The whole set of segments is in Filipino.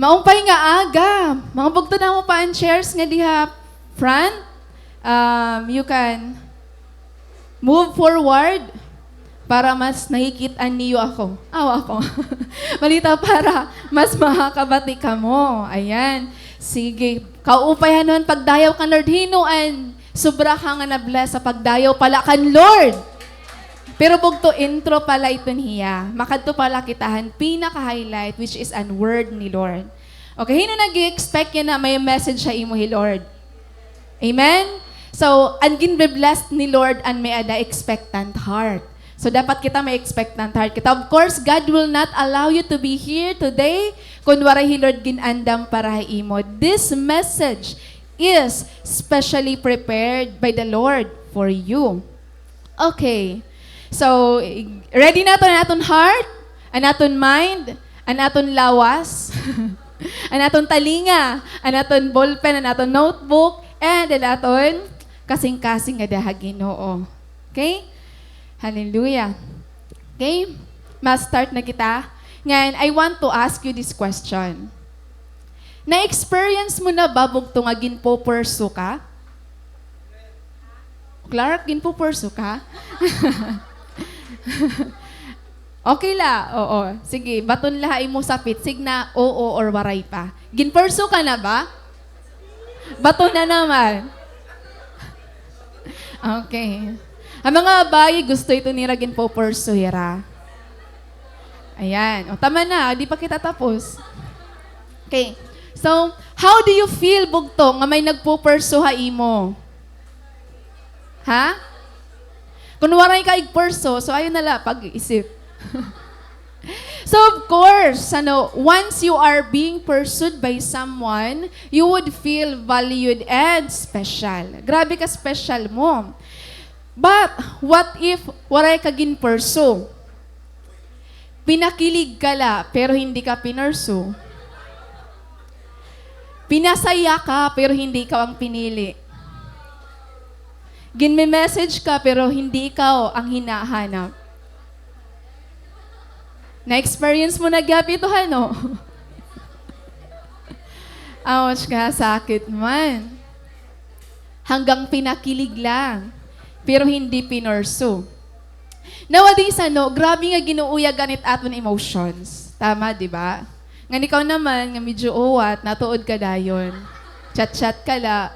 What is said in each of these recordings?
Maumpay nga aga. Mga bugto na mo pa ang chairs nga diha front. You can move forward para mas nahikitaan niyo ako. Ako. Malita para mas makakabati ka mo. Ayan. Sige. Kaupayan nun pagdayaw kan Lord. Hinuan. Sobra ka nga na-bless sa pagdayaw pala kan Lord. Pero bugto intro pala ito niya. Makadto pala kitahan pinaka-highlight which is an word ni Lord. Okay, hino nag-expect yan na may message sa imo hi Lord. Amen? So, angin be blessed ni Lord and may ada expectant heart. So, dapat kita may expectant heart kita. Of course, God will not allow you to be here today kung wala hi Lord ginandam para imo. This message is specially prepared by the Lord for you. Okay. So, ready na to aton heart, an aton mind, an aton lawas, an aton talinga, an aton ballpen, an aton notebook, and an aton kasing-kasing nga daha Ginoo. Okay? Hallelujah. Okay? Mas-start na kita. Ngayon, I want to ask you this question. Na-experience mo na ba bugto nga ginpo-pursue ka? Clark, ginpo-pursue ka? Okay la, oo. Sige, baton lahay mo sa sig na oo or waray pa. Ginperso ka na ba? Baton na naman. Okay. Ang mga bayi, gusto ito nira ginpo-perso hira. Ayan. O, tama na, di pa kita tapos. Okay. So, how do you feel, bugto, nga may nagpo-perso ha imo? Ha? Kung waray ka igperso, so ayun na lang, pag-iisip. So of course, once you are being pursued by someone, you would feel valued and special. Grabe ka special mo. But, what if waray ka ginperso? Pinakilig ka la, pero hindi ka pinurso. Pinasaya ka, pero hindi ikaw ang pinili. Ginme-message ka pero hindi ikaw ang hinahanap. Na-experience mo na gabi ito, ano? Ouch ka, sakit man. Hanggang pinakilig lang, pero hindi pinurso. Nowadays, grabe nga ginuuya ganit aton emotions. Tama, di ba? Nga ikaw naman, nga medyo uwat, natuod ka dayon. Chat-chat ka la.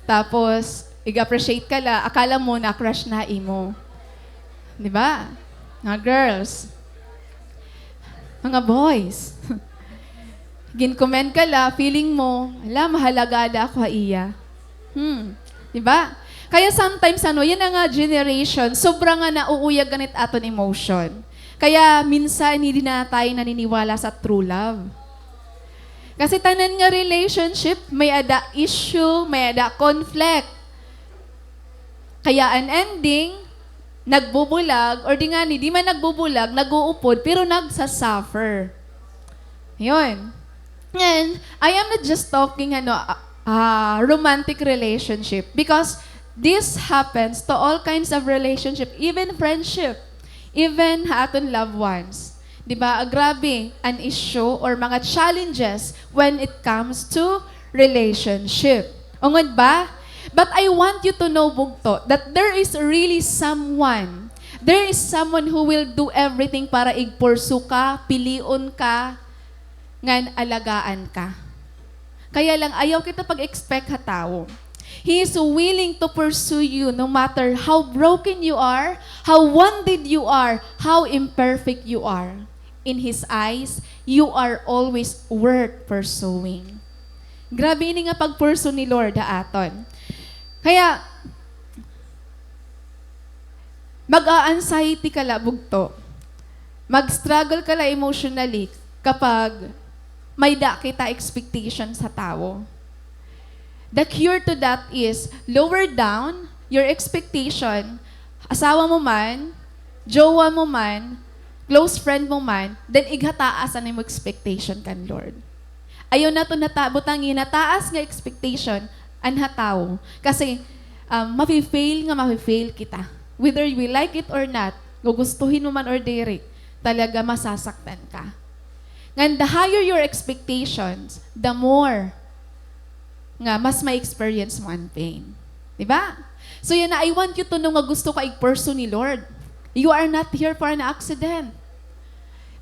Tapos, i-appreciate ka la, akala mo na crush na imo. Di ba? Mga girls. Mga boys. Gin-comment ka la, feeling mo, mahalaga da ako iya. Di ba? Kaya sometimes, yan nga generation, sobrang nga nauuyag ganit aton emotion. Kaya minsan, hindi na tayo naniniwala sa true love. Kasi tanan nga relationship, may ada issue, may ada conflict. Kaya an ending, nagbubulag, or di nga di man nagbubulag, nag-uupod, pero nagsasuffer. Yun. And I am not just talking romantic relationship because this happens to all kinds of relationship, even friendship, even aton loved ones. Diba? Grabe an issue or mga challenges when it comes to relationship. Ungod ba? But I want you to know, bugto, that there is really someone. There is someone who will do everything para igpursu ka, pilion ka, ngan alagaan ka. Kaya lang, ayaw kita pag-expect ha tao. He is willing to pursue you no matter how broken you are, how wounded you are, how imperfect you are. In His eyes, you are always worth pursuing. Grabe ini nga pag-pursue ni Lord ha aton. Kaya, mag-a-anxiety ka la, bugto. Mag-struggle ka la emotionally kapag may da kita expectation sa tao. The cure to that is lower down your expectation, asawa mo man, jowa mo man, close friend mo man, then ighataasan mo expectation kan Lord. Ayaw na ito natabot ang inataas nga expectation, anhataw. Kasi, mafe-fail kita. Whether we like it or not, gugustuhin mo man or diri, talaga masasaktan ka. And the higher your expectations, the more nga mas may experience mo ang pain. Diba? So yan na, I want you to know nga gusto ka i-pursue ni Lord. You are not here for an accident.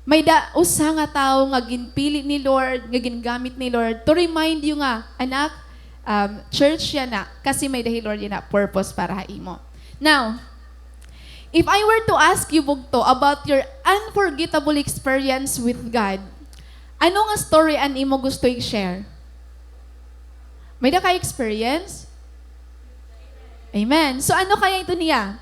May usa nga tao nga ginpili ni Lord, nga gingamit ni Lord to remind you nga, anak, church yan na, kasi may dahil Lord yan na purpose para haimo. Now, if I were to ask you, Bugto, about your unforgettable experience with God, ano nga story an imo gusto i-share? May da ka experience? Amen. So ano kaya ito niya?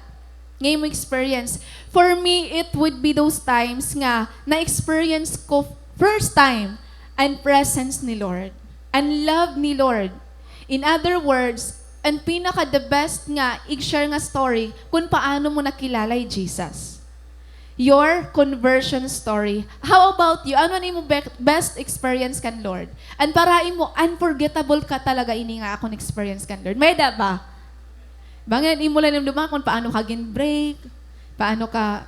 Ngayon mo experience. For me, it would be those times nga na-experience ko first time ang presence ni Lord. And love ni Lord. In other words, ang pinaka-the best nga, i-share nga story kung paano mo nakilala Jesus. Your conversion story. How about you? Ano ni mo best experience kan Lord? And parain mo, unforgettable ka talaga ini nga akong experience kan Lord. May da ba? Bangin, imo lang naman kung paano ka gin-break, paano ka,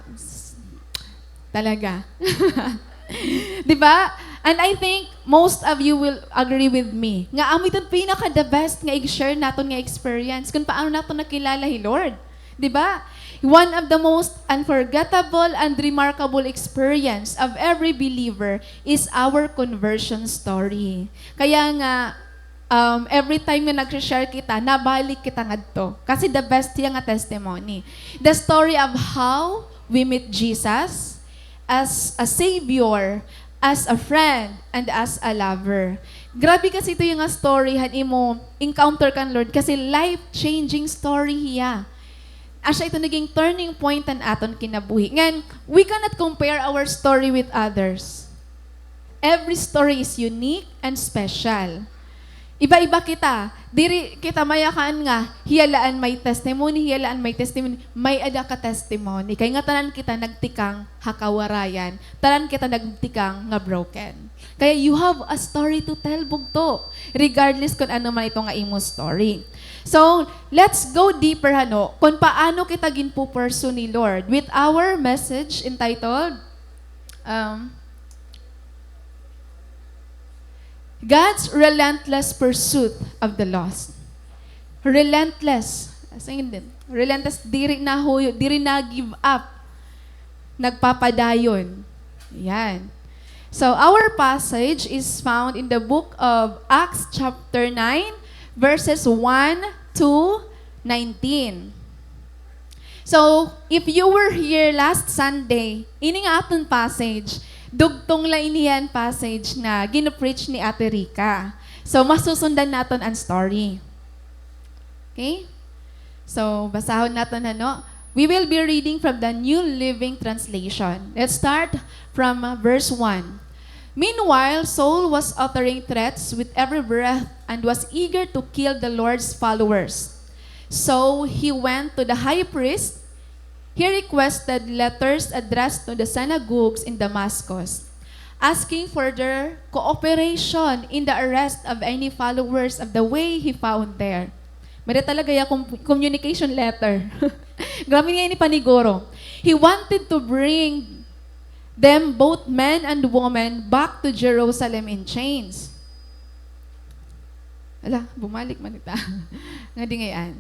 talaga. Diba? And I think most of you will agree with me. Nga amoy itong pinaka-the best nga i-share natin nga experience kung paano natin nakilala si Lord. Diba? One of the most unforgettable and remarkable experience of every believer is our conversion story. Kaya nga, every time na nag-share kita, nabalik kita ngadto. Kasi the best yung nga testimony. The story of how we meet Jesus as a Savior, as a friend, and as a lover. Grabe kasi ito yung nga story, han imo encounter kan Lord, kasi life-changing story hiya. Asya ito naging turning point an aton kinabuhi. Ngan, we cannot compare our story with others. Every story is unique and special. Iba-iba kita. Diri kita mayakaan nga, hiyalaan may testimony, may ada ka testimony. Kaya nga tanan kita nagtikang hakawarayan. Tanan kita nagtikang nga broken. Kaya you have a story to tell, Bugto. Regardless kung ano man ito nga imo story. So, let's go deeper kung paano kita ginpupursue ni Lord with our message entitled God's Relentless Pursuit of the Lost. Relentless. Relentless, diri na huyo, diri na give up. Nagpapadayon. Yan. So, our passage is found in the book of Acts chapter 9, verses 1 to 19. So, if you were here last Sunday, ini nga aton passage, dugtong la iniyan passage na gino-preach ni Ate Rica. So, masusundan naton ang story. Okay? So, basahon naton We will be reading from the New Living Translation. Let's start from verse 1. Meanwhile, Saul was uttering threats with every breath and was eager to kill the Lord's followers. So he went to the high priest. He requested letters addressed to the synagogues in Damascus, asking for their cooperation in the arrest of any followers of the way he found there. May talaga yung communication letter. Grabe niya ini paniguro. He wanted to bring them, both men and women, back to Jerusalem in chains. Ala, bumalik man ita. Nga di ngayon.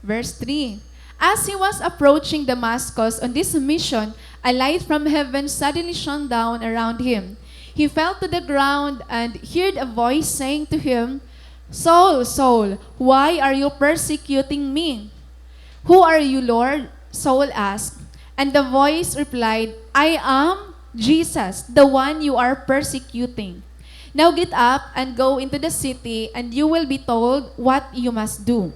Verse 3. As he was approaching Damascus on this mission, a light from heaven suddenly shone down around him. He fell to the ground and heard a voice saying to him, Saul, Saul, why are you persecuting me? Who are you, Lord? Saul asked. And the voice replied, I am Jesus, the one you are persecuting. Now get up and go into the city, and you will be told what you must do.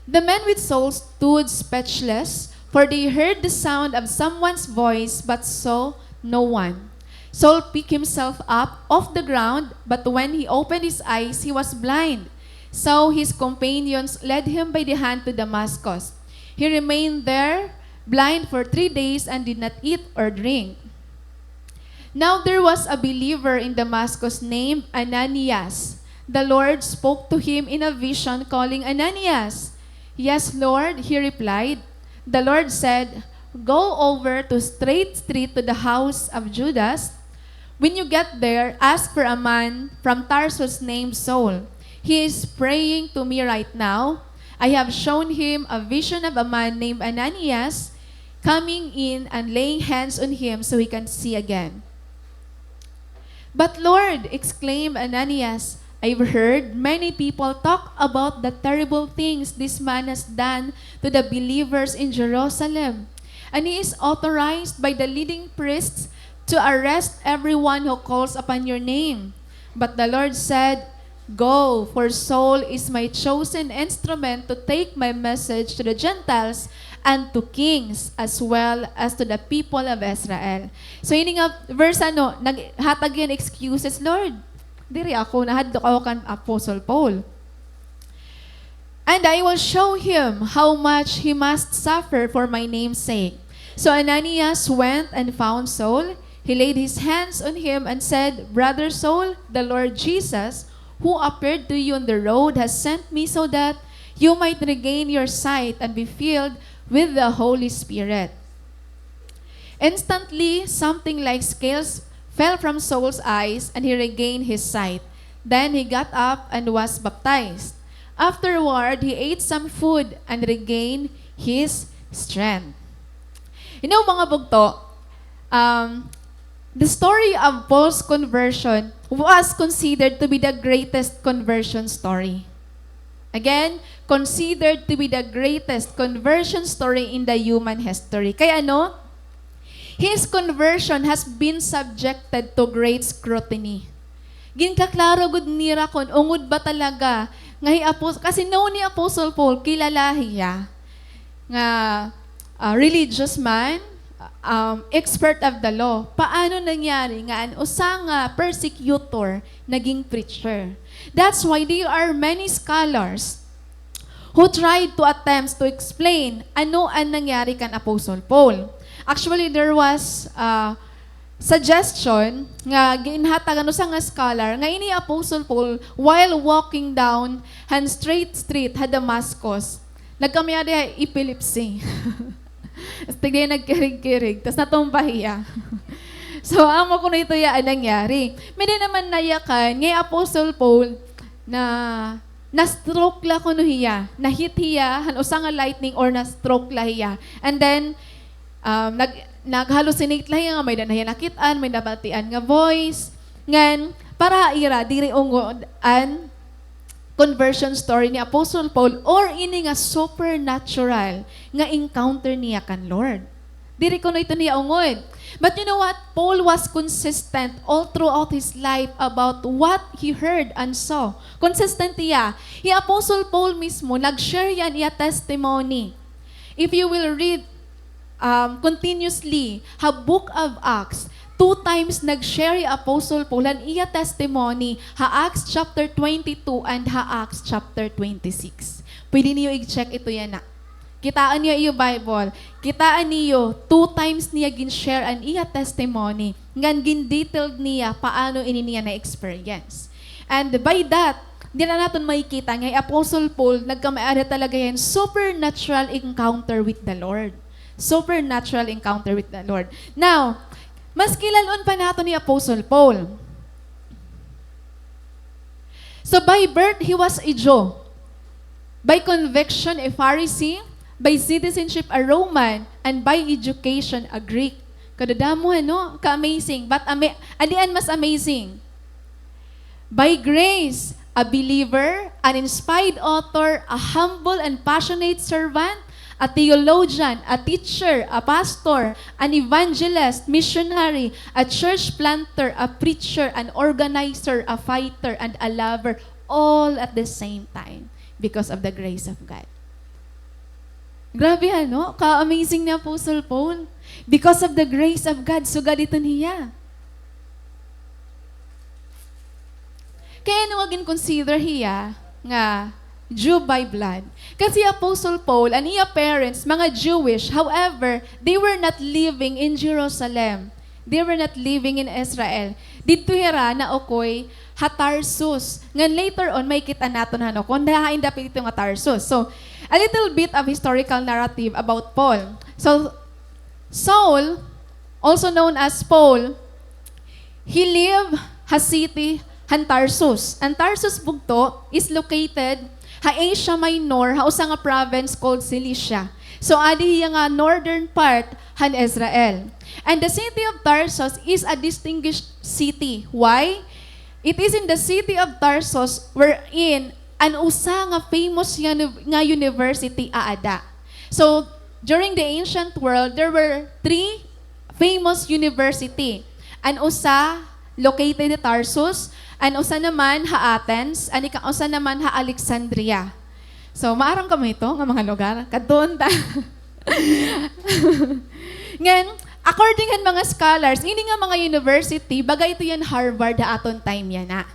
The men with Saul stood speechless, for they heard the sound of someone's voice, but saw no one. Saul picked himself up off the ground, but when he opened his eyes, he was blind. So his companions led him by the hand to Damascus. He remained there, blind for 3 days, and did not eat or drink. Now there was a believer in Damascus named Ananias. The Lord spoke to him in a vision, calling Ananias. Yes, Lord, he replied. The Lord said, Go over to Straight Street to the house of Judas When you get there, ask for a man from Tarsus named Saul. He is praying to me right now. I have shown him a vision of a man named Ananias coming in and laying hands on him so he can see again. But Lord, exclaimed Ananias, I've heard many people talk about the terrible things this man has done to the believers in Jerusalem. And he is authorized by the leading priests to arrest everyone who calls upon your name. But the Lord said, Go, for Saul is my chosen instrument to take my message to the Gentiles and to kings as well as to the people of Israel. So yun nga, verse naghatag yan excuses, Lord. Diri ako, nahadlok ako kan Apostle Paul. And I will show him how much he must suffer for my name's sake. So Ananias went and found Saul. He laid his hands on him and said, Brother Saul, the Lord Jesus, who appeared to you on the road, has sent me so that you might regain your sight and be filled with the Holy Spirit. Instantly, something like scales fell from Saul's eyes, and he regained his sight. Then he got up and was baptized. Afterward, he ate some food and regained his strength. You know, mga bugto, the story of Paul's conversion was considered to be the greatest conversion story. Again, considered to be the greatest conversion story in the human history. Kaya his conversion has been subjected to great scrutiny. Ginkaklaro gud nira kon ungod ba talaga nga kasi ni Apostle Paul kilala hiya nga religious man, expert of the law. Paano nangyari nga usa nga persecutor naging preacher? That's why there are many scholars who tried to attempt to explain ano ang nangyari kan Apostle Paul. Actually, there was suggestion nga ginhatagan sa nga scholar nga ini Apostle Paul while walking down han straight street ha Damascus nagkamiyari epilepsy. Tigay nagkirig-kirig tas natumpahiya. So amo kuno ito ya nangyari. May naman nayakan nga Apostle Paul na stroke la kuno hiya, na-hit hiya han usa nga lightning or na stroke la hiya. And then nag-hallucinate lang nga may nakitaan, may nabatian nga voice. Ngan, para ira, diri ungod an conversion story ni Apostle Paul or ini nga supernatural nga encounter niya kan Lord. Diri ko ito niya ungod. But you know what? Paul was consistent all throughout his life about what he heard and saw. Consistent niya. Yung Apostle Paul mismo, nag-share yan iya testimony. If you will read continuously, ha Book of Acts, 2 times nag-share Apostle Paul ang iya testimony, ha Acts chapter 22 and ha Acts chapter 26. Pwede niyo i-check ito yan na. Kitaan niyo iyo Bible. Kitaan niyo 2 times niya gin-share ang iya testimony, ngan gin-detailed niya paano ini niya na-experience. And by that, di na natin makikita nga Apostle Paul nagkamaari talaga yan supernatural encounter with the Lord. Supernatural encounter with the Lord. Now, mas kilalon pa nato ni Apostle Paul. So by birth, he was a Jew. By conviction, a Pharisee. By citizenship, a Roman. And by education, a Greek. Kadadamo, ka-amazing. But adian mas amazing. By grace, a believer, an inspired author, a humble and passionate servant, a theologian, a teacher, a pastor, an evangelist, missionary, a church planter, a preacher, an organizer, a fighter, and a lover, all at the same time because of the grace of God. Grabe ka-amazing ni Apostle Paul. Because of the grace of God, sugad ito niya. Kaya wagin consider hiya nga Jew by blood. Kasi Apostle Paul and iya parents, mga Jewish, however, they were not living in Jerusalem. They were not living in Israel. Dito hira na okoy Tarsus. Ngan later on, may kita natin kung dahain dapit ito nga Tarsus. So, a little bit of historical narrative about Paul. So, Saul, also known as Paul, he lived ha city han Tarsus. Ang Tarsus bugto is located ha Asia Minor, ha usa nga province called Cilicia. So adi hiya nga northern part han Israel. And the city of Tarsus is a distinguished city. Why? It is in the city of Tarsus wherein an usa nga famous nga university aada. So during the ancient world, there were 3 famous university. An usa located at Tarsus, an usa naman ha Athens, an usa naman ha Alexandria. So maarang kamo ito nga mga lugar kadton ta. Ngan according han mga scholars, ini nga mga university, bagay ito yan Harvard ha aton time yan na.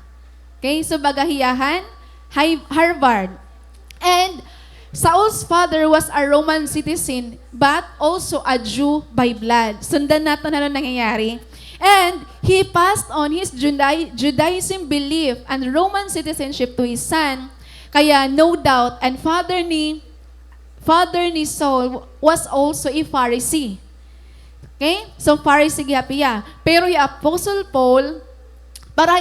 Okay, so bagahiyahan Harvard. And Saul's father was a Roman citizen but also a Jew by blood. Sundan natin ano nangyayari. And he passed on his Judaism belief and Roman citizenship to his son. Kaya no doubt, and father ni Saul was also a Pharisee. Okay? So Pharisee gihapiya. Pero yung Apostle Paul, para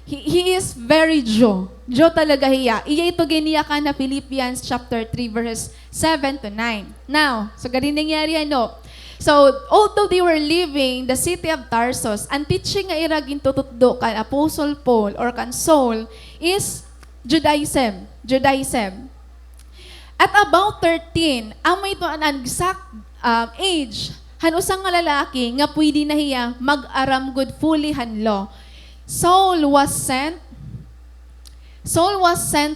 he is very Jew. Jew talaga hiya. Iya ito giniyakan na Philippians chapter 3 verses 7 to 9. Now, so ganun nangyari ano. So, although they were leaving the city of Tarsus, ang teaching nga iragin tututdo kan Apostle Paul or kan Saul is Judaism. At about 13, amay ito ang exact age, hanusang nga lalaki nga pwede na hiya mag-aram good fully hanlo. Saul was sent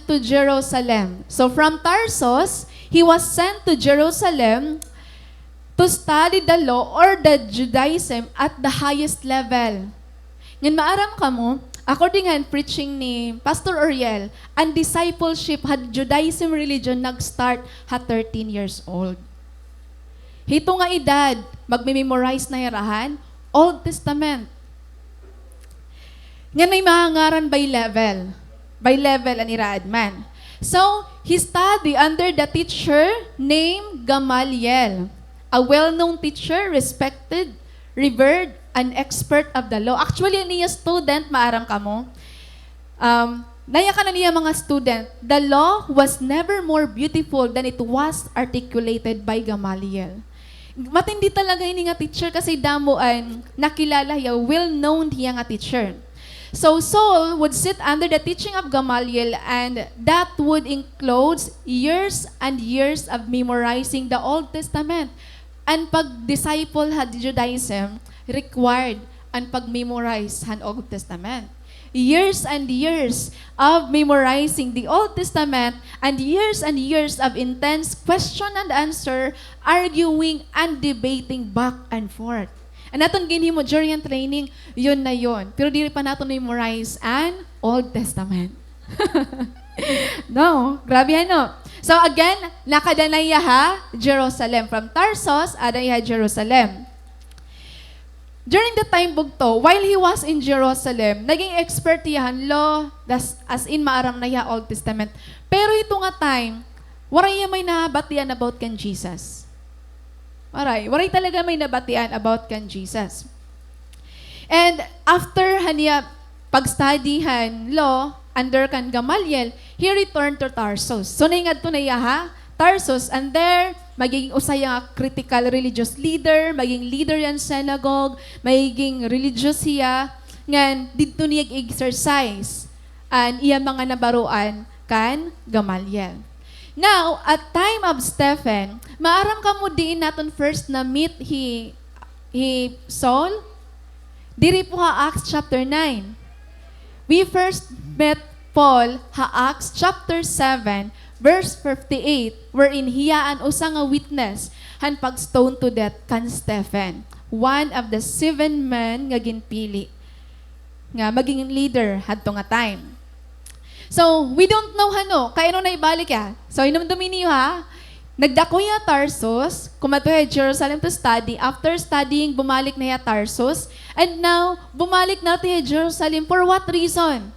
to Jerusalem. So from Tarsus, he was sent to Jerusalem to study the law or the Judaism at the highest level. Ngan maaram kamo, according han preaching ni Pastor Oriel, ang discipleship had Judaism religion nag-start ha 13 years old. Hito nga edad, magme-memorize na hirahan, Old Testament. Nga may mahangaran by level ang iraad man. So, he studied under the teacher named Gamaliel, a well-known teacher, respected, revered, an expert of the law. Actually, niya student, maaram ka mo, naya ka na niya mga student, the law was never more beautiful than it was articulated by Gamaliel. Matindi talaga ini nga teacher kasi damuan, nakilala hiya, well-known hiya nga teacher. So Saul would sit under the teaching of Gamaliel, and that would include years and years of memorizing the Old Testament. And pag-disciple had Judaism required and pag-memorize han Old Testament. Years and years of memorizing the Old Testament and years of intense question and answer, arguing and debating back and forth. And natin ginhimo during ang training, yun na yun. Pero di pa natin memorize ang Old Testament. No, grabe ano. So again, nakadanaya ha, Jerusalem. From Tarsus, adaya Jerusalem. During the time bugto, while he was in Jerusalem, naging expert yahan law, as in maaram na ya Old Testament. Pero ito nga time, waray may nabatian about kan Jesus. Waray talaga may nabatian about kan Jesus. And after haniya pag-studyhan law under kan Gamaliel, he returned to Tarsus. So naingad to na ha, Tarsus, and there magiging usaya critical religious leader, maging leader yan synagogue, magiging religious siya, ngan dito niya exercise and iya mga nabaruan kan Gamaliel. Now, at time of Stephen, maaram ka mo diin natin first na meet he Saul. Diri po ha Acts chapter 9. We first met Paul ha Acts chapter 7, verse 58, wherein hiyaan usa nga witness han pag-stone to death kan Stephen, one of the 7 men nga ginpili nga maging leader hadto nga time. So, we don't know hano, kaya no na ibalik ya. So, inumdumi niyo ha, nagdako ya Tarsus, kumato ya Jerusalem to study. After studying, bumalik na ya Tarsus. And now, bumalik na ya Jerusalem. For what reason?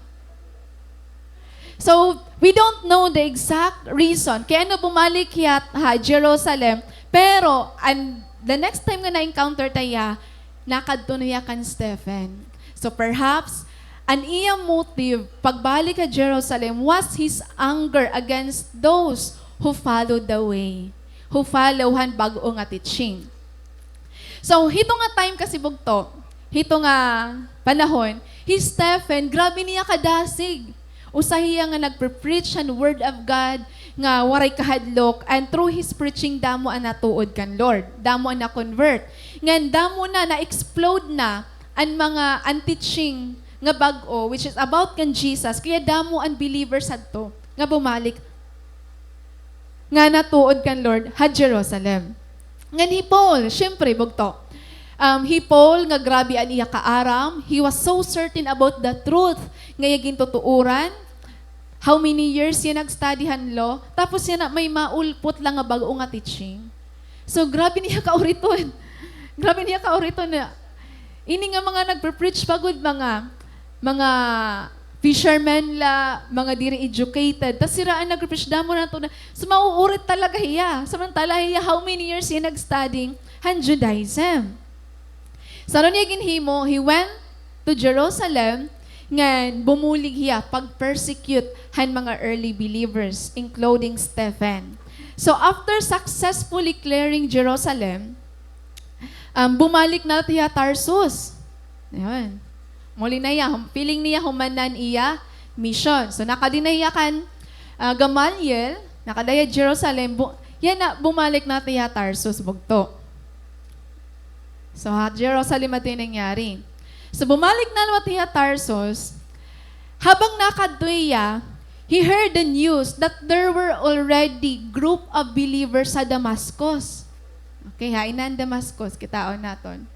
So, we don't know the exact reason. Kaya no bumalik ya Jerusalem. Pero, and the next time nga na-encounter tayo, nakadto na ya kan Stephen. So perhaps, an iyang motive, pagbalik ka Jerusalem, was his anger against those who followed the way, who follow-han bago nga teaching. So, hito nga time kasi bugto, hito nga panahon, Stephen, grabe niya kadasig. Usahiya nga nagpe-preach ang word of God, nga waray kahadlok, and through his preaching, damo ang natuod kan Lord. Damo ang na-convert. Ngan damo na-explode na ang mga teaching nga bag-o, which is about kan Jesus, kaya damo ang believers adto nga bumalik nga natuod kan Lord ha Jerusalem. Ngan hi Paul, syempre bugto. Hi Paul nga grabe an iya kaaram, he was so certain about the truth nga yaging tutuuran. How many years siya nagstudyhan law, tapos siya na may maulpot lang nga bag-o nga teaching. So grabe niya kauriton. Grabe niya kauriton na ini nga mga nagpe-preach pagod mga fishermen la, mga diri educated. Tas siraan nagre-preach damo na to na. So mauurit talaga hiya. Samantala hiya, how many years siya nag-studying han Judaism. So ano niya ginhimo, he went to Jerusalem nga bumulig hiya pag-persecute han mga early believers, including Stephen. So after successfully clearing Jerusalem, bumalik na hiya Tarsus. Ayun. Muli na iya, feeling niya humanan iya mission. So nakadinaya kan Gamaliel, nakadaya Jerusalem, yan na bumalik na tiya Tarsus bugto. So Jerusalem at nangyari. So bumalik na tiya Tarsus, habang nakadaya, he heard the news that there were already group of believers sa Damascus. Okay, hainan Damascus, kitaon naton.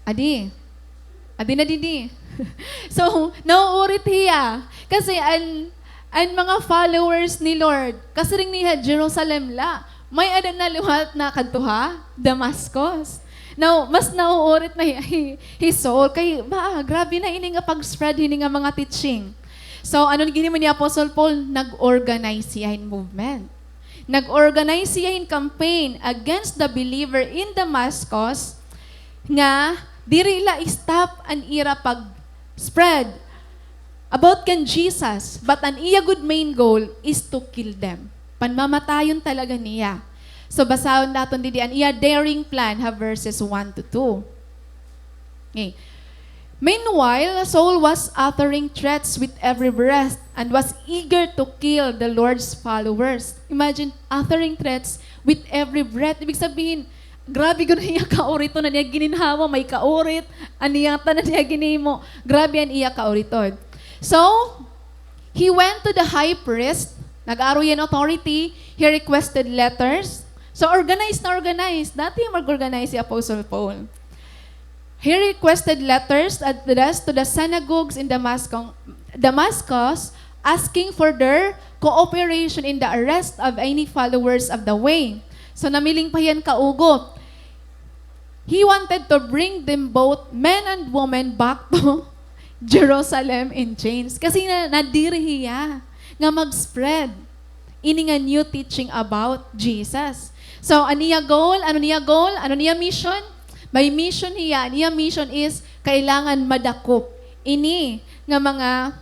Adi na didi. So, nauurit hiya. Kasi ang mga followers ni Lord, kasi rin niya Jerusalem la, may adan na luhat na kantuha, Damascus. Now, mas nauurit na his soul. Kay, grabe na ini nga pag-spread, ini nga mga teaching. So, ano gini mo ni Apostle Paul? Nag-organize siyahin movement. Nag-organize siyahin campaign against the believer in Damascus nga diri ila stop an ira pag-spread about kan Jesus, but an iya good main goal is to kill them. Panmamatayon talaga niya. So basahon naton didi an iya daring plan ha verses 1 to 2. Okay. Meanwhile, Saul was uttering threats with every breath and was eager to kill the Lord's followers. Imagine, uttering threats with every breath. Ibig sabihin, grabe ko na iya kaurito na niya gininhawa, may kaurit, aniyata na niya ginimo. Grabe an iya kauriton. So, he went to the high priest, nag-aro yan authority, he requested letters. So, organized na organized. Dati mag-organize si Apostle Paul. He requested letters addressed to the synagogues in Damascus, asking for their cooperation in the arrest of any followers of the way. So, namiling pa yan kaugot. He wanted to bring them both, men and women, back to Jerusalem in chains. Kasi nadirihiya nga mag-spread ini nga new teaching about Jesus. So, ano niya goal? Ano niya mission? May mission niya. Niya mission is kailangan madakop ini nga mga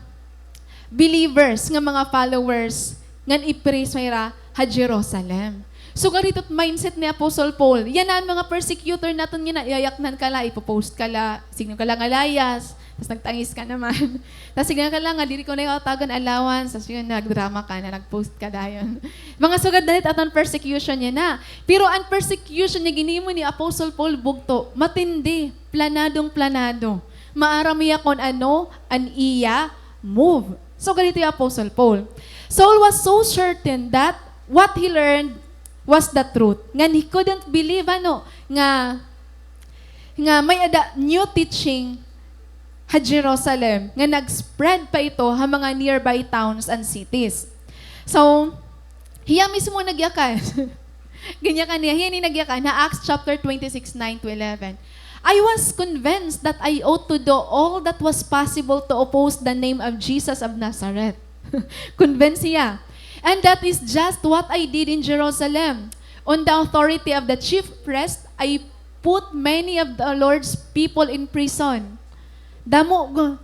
believers, nga mga followers, ngan i-praise mayra ha Jerusalem. So, ganito't mindset ni Apostle Paul. Yan ang mga persecutor natin nga iayaknan ka la, ipopost ka la, signal ka lang alayas, tapos nagtangis ka naman. Tapos signal ka lang, diri ko na yung tagan allowance, tapos yun, nagdrama ka na, nagpost ka dayon. Mga sugad na at ang persecution niya na. Pero ang persecution niya, ginimo ni Apostle Paul bugto, matindi, planadong-planado. Maaramiya kon ano, an iya move. So, ganito yung Apostle Paul. Saul was so certain that what he learned was the truth. Nga he couldn't believe nga may new teaching ha Jerusalem nga nag-spread pa ito ha mga nearby towns and cities. So, hiya mismo nagyakan. Ganyan niya, hiya ni nagyakan na Acts chapter 26, 9-11. I was convinced that I ought to do all that was possible to oppose the name of Jesus of Nazareth. Convinced siya. And that is just what I did in Jerusalem. On the authority of the chief priest, I put many of the Lord's people in prison.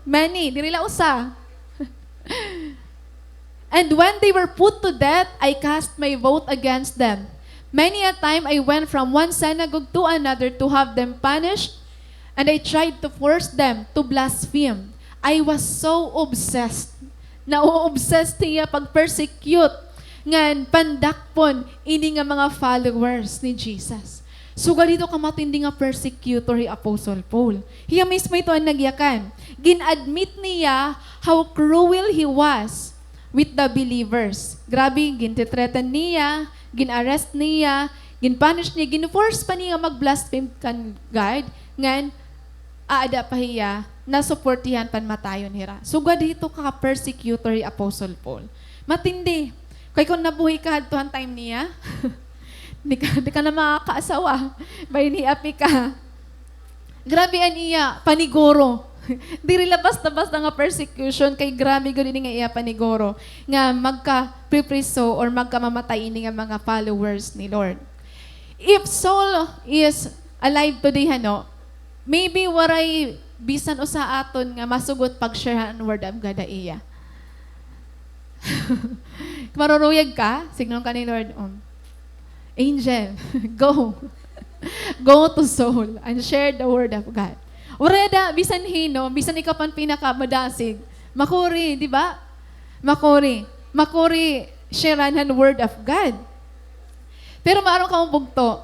Many, dirila usa. And when they were put to death, I cast my vote against them. Many a time I went from one synagogue to another to have them punished, and I tried to force them to blaspheme. I was so obsessed. Na-obsessed niya pag-persecute ngan pandakpon ini nga mga followers ni Jesus. So ganito ka matindi nga persecutor ni Apostle Paul. Hiya mismo ito ang nagyakan. Gin-admit niya how cruel he was with the believers. Grabe, gin-threaten niya, gin-arrest niya, gin-punish niya, gin-force pa niya mag-blaspheme kan God, ngan aada pa hiya, nasuportihan pan matayon hira. So dito ka persecutor ni Apostle Paul. Matindi. Kaya kung nabuhay ka hadtuhan time niya, di ka na makakaasawa. Bay ni api ka. Grabe an iya, paniguro. Di rin labas-labas na nga persecution, kay grabe gud ini nga iya paniguro. Nga magka-pripriso or magkamamatay ini nga mga followers ni Lord. If Saul is alive today, maybe waray bisan o sa aton nga masugot pag-share ang word of God iya. Maruruyag ka, signal ka ni Lord, Angel, go. Go to Saul and share the word of God. Ureda, bisan hino, bisan ikaw pan pinakamadasig. Makuri, di ba? Makuri. Makuri, sharean ang word of God. Pero maaron ka bugto.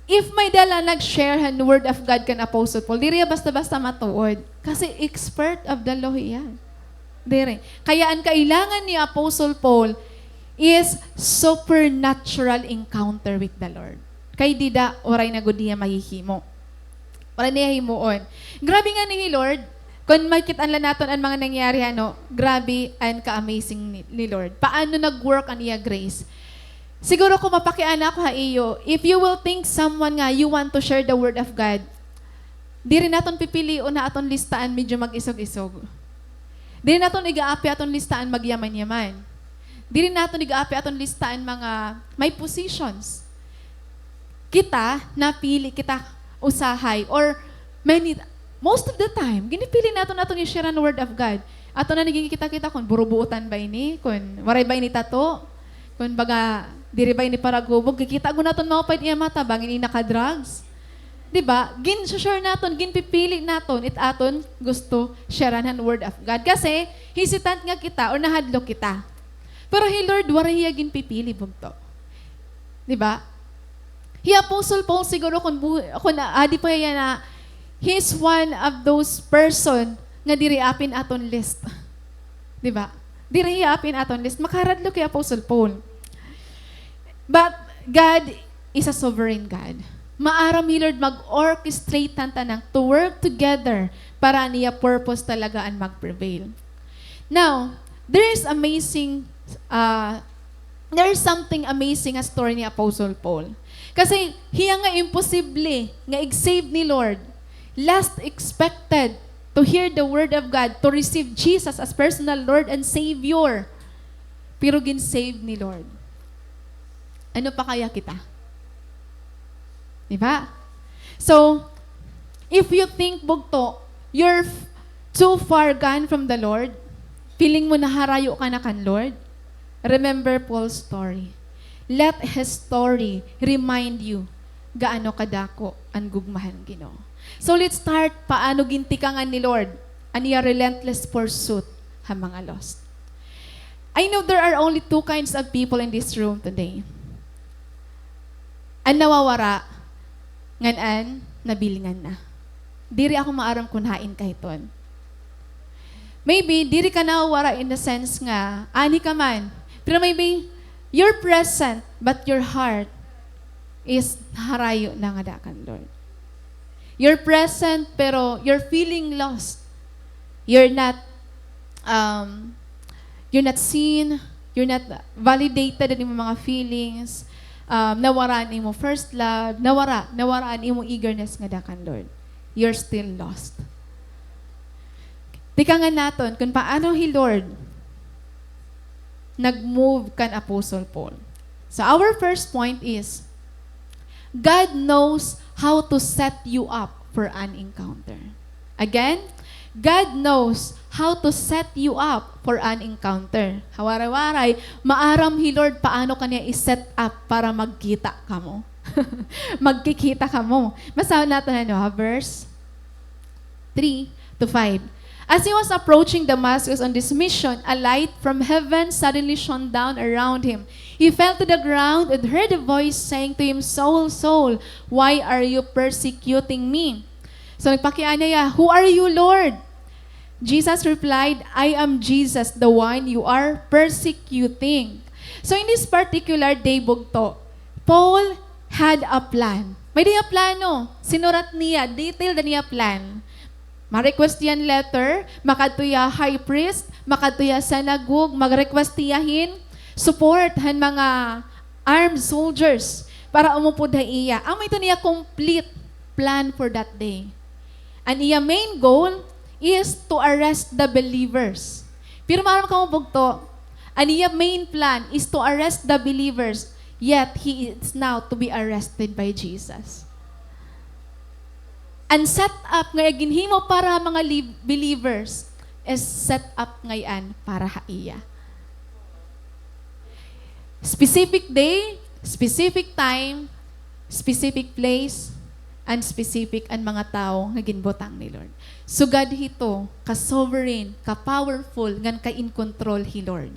If may dala nag-share ang word of God kan Apostle Paul, di rin basta-basta matuod. Kasi expert of the law yan. Dire. Kaya ang kailangan ni Apostle Paul is supernatural encounter with the Lord. Kay dida, oray na gud niya mahihimo. Oray niya himuon. Grabe nga ni Lord, kung makita lang natin ang mga nangyari, grabe and ka-amazing ni Lord. Paano nag-work ang iya grace? Siguro kung mapakiana ko iyo, if you will think someone nga you want to share the word of God, di rin natin pipili o na aton listaan medyo mag-isog-isog. Di rin natin iga-api aton listaan magyaman-yaman. Di rin natin iga-api aton listaan mga may positions. Kita, napili, kita usahay, or most of the time, ginipili natin yung share ang word of God. Ato na naging kita-kita kung burubuutan ba ini, kung waray ba ini tato, kung baga, diri ba ini paragubog, kikita ko natin mapapait iya mata, bangin ini naka-drugs. Diba? Gin-share natin, gin-pipili natin, it aton gusto sharean ang word of God. Kasi, hesitant nga kita, or nahadlo kita. Pero Lord, waray hiya gin-pipili bugto. Diba? He Apostle Paul siguro kung adi pa yan na he's one of those person nga diri apin aton list. Diba? Diri apin aton list. Makaradlo kay Apostle Paul. But God is a sovereign God. Maaram Lord mag-orchestrate tantanang to work together para niya purpose talaga ang mag-prevail. Now, there is something amazing a story ni Apostle Paul. Kasi hiya nga imposible nga i-save ni Lord. Last expected to hear the word of God, to receive Jesus as personal Lord and Savior. Pero gin-save ni Lord. Ano pa kaya kita? Diba? So, if you think bugto, you're too far gone from the Lord, feeling mo naharayo ka na kan Lord, remember Paul's story. Let his story remind you gaano kadako ang gugmahan Ginoo. So let's start paano gintikangan ni Lord ang iya relentless pursuit ha mga lost. I know there are only two kinds of people in this room today. Ang nawawara, ngan nabilingan na. Diri ako maaram kunhain kahiton. Maybe, diri ka nawawara in the sense nga, ani ka man. Pero maybe, you're present, but your heart is harayo na nga dakan, Lord. You're present, pero you're feeling lost. You're not seen, you're not validated in mga feelings. Nawaraan imo first love, nawaraan imo eagerness nga dakan, Lord. You're still lost. Tikangan naton kung paano Lord nag-move kan Apostle Paul. So our first point is, God knows how to set you up for an encounter. Again, God knows how to set you up for an encounter. Hawaray-waray, maaram hi Lord paano kanya i-set up para magkita ka mo. Magkikita ka mo. Basahin natin verse 3 to 5. As he was approaching Damascus on this mission, a light from heaven suddenly shone down around him. He fell to the ground and heard a voice saying to him, Saul, Saul, why are you persecuting me? So nagpakiaan niya, who are you, Lord? Jesus replied, I am Jesus, the one you are persecuting. So in this particular day, bugto, Paul had a plan. May diya plano. Sinurat niya, detailed na niya plan. Ma-request yan letter, makatuya high priest, makatuya synagogue, mag-request tiyahin, support han mga armed soldiers para umupod ha iya. Ang ito niya complete plan for that day. And iya main goal is to arrest the believers. Pero maram ka mo bugto, ang iya main plan is to arrest the believers, yet he is now to be arrested by Jesus. And set up ngayon ginhimo para mga believers is set up ngayon para haiya. Specific day, specific time, specific place, and specific ang mga tao nga ginbutang ni Lord. So God hito, ka-sovereign, ka-powerful, ngan ka-in control hi Lord.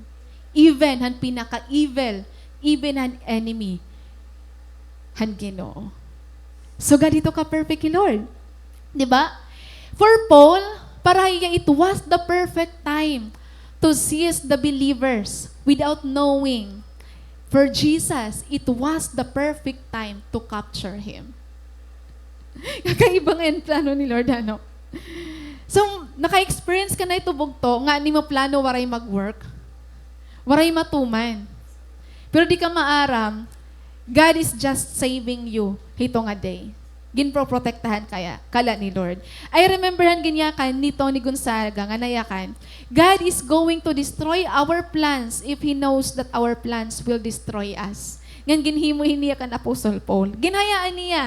Even han pinaka-evil, even han enemy, han Ginoo. So God hito ka-perfect hi Lord. Diba? For Paul, paraya it was the perfect time to seize the believers without knowing. For Jesus, it was the perfect time to capture him. Kakaibang ang plano ni Lord, ano? So, naka-experience ka na ito bugto, nga ni mo plano waray mag-work, waray matuman. Pero di ka maaram, God is just saving you hito nga day. Ginproprotektahan kala ni Lord. I rememberan ganyan kan ni Tony Gonzaga nga nayakan, God is going to destroy our plans if He knows that our plans will destroy us. Ngan ginhimo niya kan Apostle Paul. Ginhayaan niya.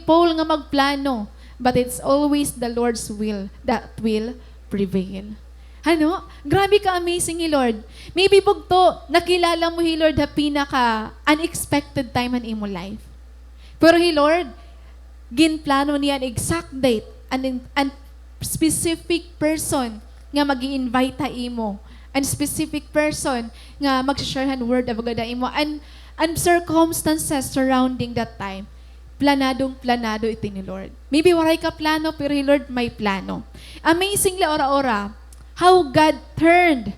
Paul nga magplano, but it's always the Lord's will that will prevail. Ano? Grabe ka amazing hi Lord. Maybe bugto, nakilala mo hi Lord ha pinaka unexpected time in imo life. Pero hi Lord, ginplano niya an exact date and specific person nga magi-invite ta imo, and specific person nga mag-sharehan word of God imo, and circumstances surrounding that time. Planado iti ni Lord. Maybe waray ka plano, pero hi Lord may plano. Amazing la ora-ora how God turned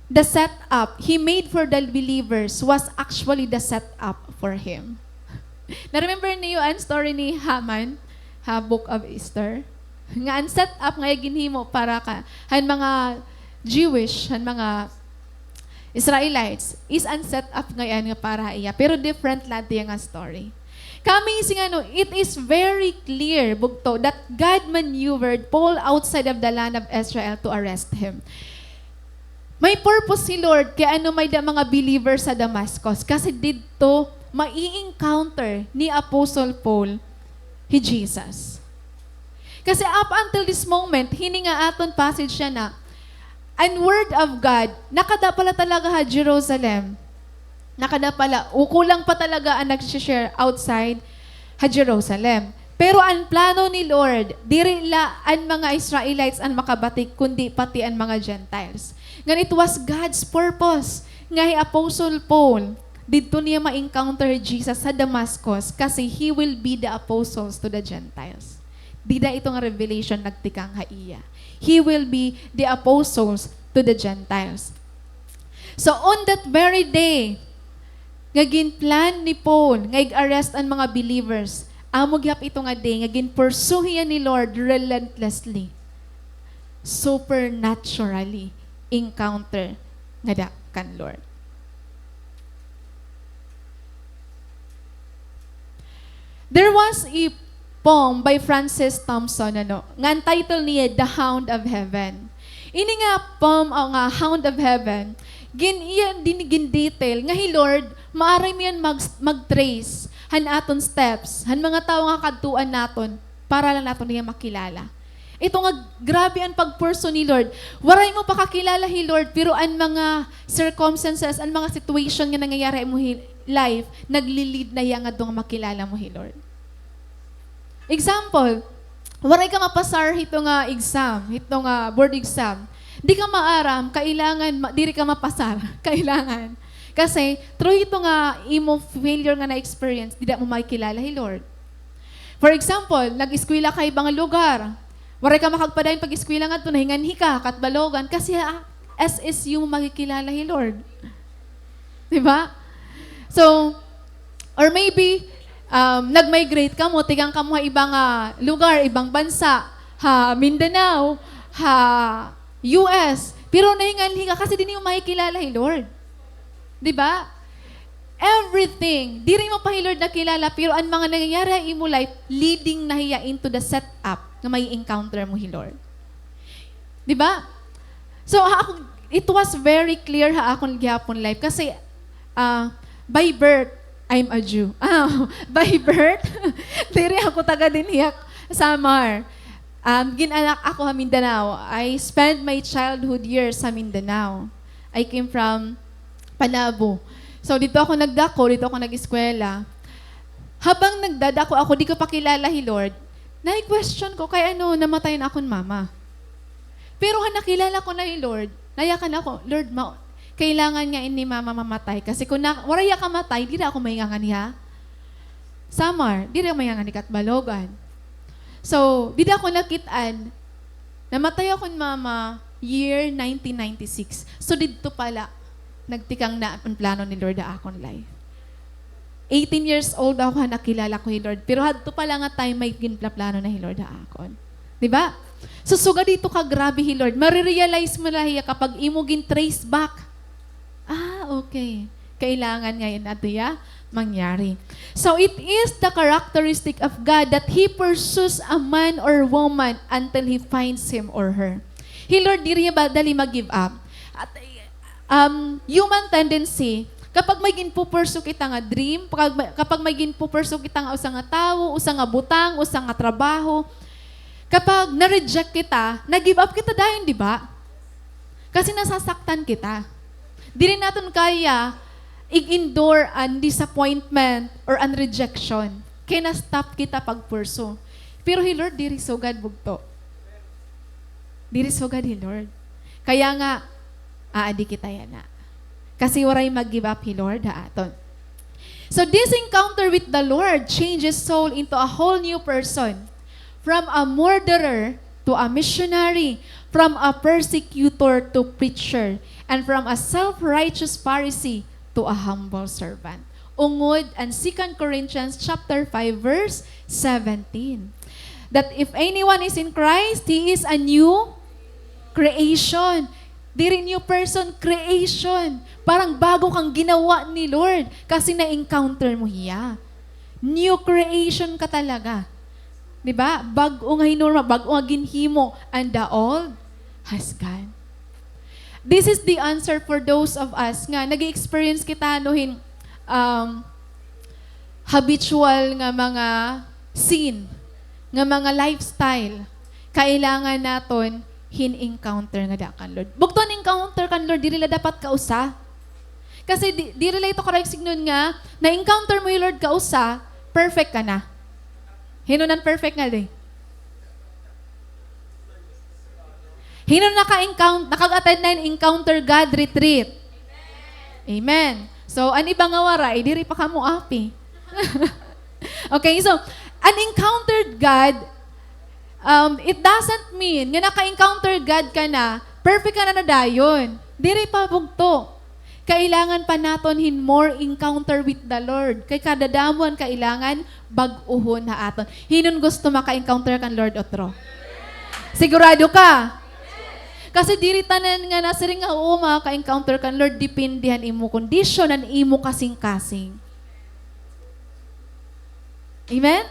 the setup He made for the believers was actually the setup for him. Na-remember niyo ang story ni Haman, Book of Esther? Nga ang set up nga ginhimo para ka han mga Jewish, han mga Israelites is ang set up ngayon nga para iya. Pero different lati nga story. Amazing it is very clear bugto that God maneuvered Paul outside of the land of Israel to arrest him. May purpose si Lord kaya may mga believers sa Damascus kasi dito mai-encounter ni Apostle Paul hi Jesus. Kasi up until this moment, hininga aton passage siya na, and word of God, nakadapala talaga ha Jerusalem. Nakadapala, ukulang pa talaga ang nag-share outside ha Jerusalem. Pero ang plano ni Lord, diri la ang mga Israelites ang makabatik, kundi pati ang mga Gentiles. Ngan it was God's purpose nga hi Apostle Paul, dito niya ma-encounter Jesus sa Damascus kasi he will be the apostles to the Gentiles. Dida itong revelation nagtikang haiya. He will be the apostles to the Gentiles. So on that very day, nga ginplan ni Paul, nga i-arrest ang mga believers, amog yap ito nga day, nga ginpursue ni Lord relentlessly, supernaturally, encounter nga kan Lord. There was a poem by Francis Thompson, nga ang title niya, The Hound of Heaven. Ini nga poem, nga Hound of Heaven, gin detail, nga hi Lord, maaari mo yan mag-trace, han aton steps, han mga tao nga kadtuan naton, para lang naton niya makilala. Ito nga, grabe ang pagpurso ni Lord. Waray mo pakakilala hi Lord, pero ang mga circumstances, ang mga situation nga nangyayari mo life, naglilid na yang nga doon makilala mo hi Lord. Example, waray ka mapasar ito nga exam, ito nga board exam. Di ka maaram, kailangan, diri ka mapasar, kailangan. Kasi, through ito nga, imo failure nga na-experience, di mo makikilala hi Lord. For example, nag-eskwela ka ibang lugar, waray ka makagpadayon pag-eskwela nga ito, nahinganhi ka, katbalogan, kasi SSU mo makikilala hi Lord. Diba? So, or maybe, nag-migrate ka mo, tigang ka mo ibang lugar, ibang bansa, Mindanao, US, pero nahinganhi ka kasi di mo makikilala hi Lord. Diba? Everything, di rin mo pa hi Lord nakilala, pero ang mga nangyayari imo life, leading na hiya into the setup na may encounter mo hi Lord. Diba? So, it was very clear akong gihapon life kasi by birth, I'm a Jew. By birth, diri ako taga dinhiyak Samar. Ginanak ako sa Mindanao. I spent my childhood years sa Mindanao. I came from Panabo. So, dito ako nagdako, dito ako nag-eskwela. Habang nagdadako ako, di ko pa kilala hi Lord, na-question ko, kay ano, namatay na akong mama. Pero nakilala ko na hi Lord, nayakan ako, Lord, kailangan nga ini mama mamatay. Kasi kung waraya ka matay, di na ako mahingangan niya. Samar, di na ako mahingangan ni Katbalogan. So, di na ako nakitaan, namatay akong mama year 1996. So, dito pala, nagtikang na ang plano ni Lord na akong life. 18 years old ako nakilala ko ni Lord. Pero hadto pa lang nga time may ginplano na ni Lord na akon. Diba? So suga dito ka grabe hi Lord. Marirealize mo lahiya kapag imo gin trace back. Okay. Kailangan ngayon ato ya mangyari. So it is the characteristic of God that He pursues a man or woman until He finds him or her. Hi Lord, di rin ba dali mag-give up. At human tendency, kapag may ginpupurso kita nga dream, kapag may ginpupurso kita nga usa nga tawo, usa nga butang, usa nga trabaho, kapag na-reject kita, nag-give up kita dahil, di ba? Kasi nasasaktan kita. Di rin natin kaya i-endure an disappointment or an rejection. Kaya na-stop kita pag-purso. Pero hi Lord, diri so God bugto. Diri so God hi Lord. Kaya nga, aadi kita yan na. Kasi waray mag-give up hi Lord aton. So this encounter with the Lord changes soul into a whole new person. From a murderer to a missionary, from a persecutor to preacher, and from a self-righteous Pharisee to a humble servant. Ungod ang 2 Corinthians chapter 5 verse 17. That if anyone is in Christ, he is a new creation. Diri new person, creation. Parang bago kang ginawa ni Lord kasi na-encounter mo hiya. New creation ka talaga. Diba? Bago nga hinorma, bago nga ginhimo, and the old has gone. This is the answer for those of us nga nag-experience kita anuhin habitual nga mga scene, nga mga lifestyle. Kailangan naton hin-encounter nga da kan Lord. Bugton encounter kan Lord, dili la dapat kausa. Kasi di relate ko karag signon nga, na-encounter mo yung Lord kausa, perfect ka na. Hinunan perfect nga day. Hinon nakag-attend na yung encounter God retreat. Amen. So, an ibang awara, diri pa kamo api. Okay, so, an encountered God, it doesn't mean nga naka-encounter God ka na, perfect ka na dayon. Diri pa bugto. Kailangan pa naton more encounter with the Lord. Kay kadadamon kailangan bag-uhon na aton. Hinon gusto maka-encounter kan Lord otro? Sigurado ka? Kasi diri tanan nga nasiring nga maka-encounter kan Lord, dependihan imo condition and imo kasing-kasing. Amen?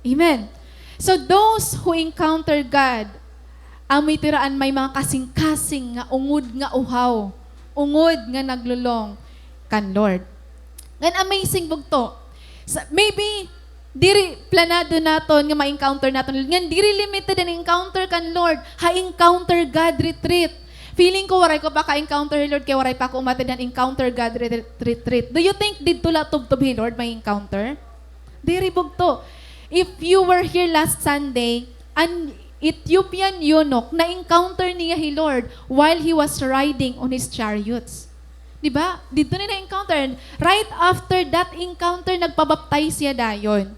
Amen. So those who encounter God, may tiraan may mga kasing-kasing nga ungod nga uhaw, ungod nga naglulong kan Lord. Then amazing bugto. Maybe, diri planado naton nga ma-encounter naton. Ngan diri limited ang encounter kan Lord. Ha-encounter God retreat. Feeling ko waray ko pa ka-encounter Lord kay waray pa ko umatid ang encounter God retreat. Do you think didto la tubtob Lord may encounter? Diri bugto. If you were here last Sunday, an Ethiopian eunuch na-encounter niya Lord while he was riding on his chariots. Diba? Dito na na-encounter. Right after that encounter, nagpabaptize siya dayon.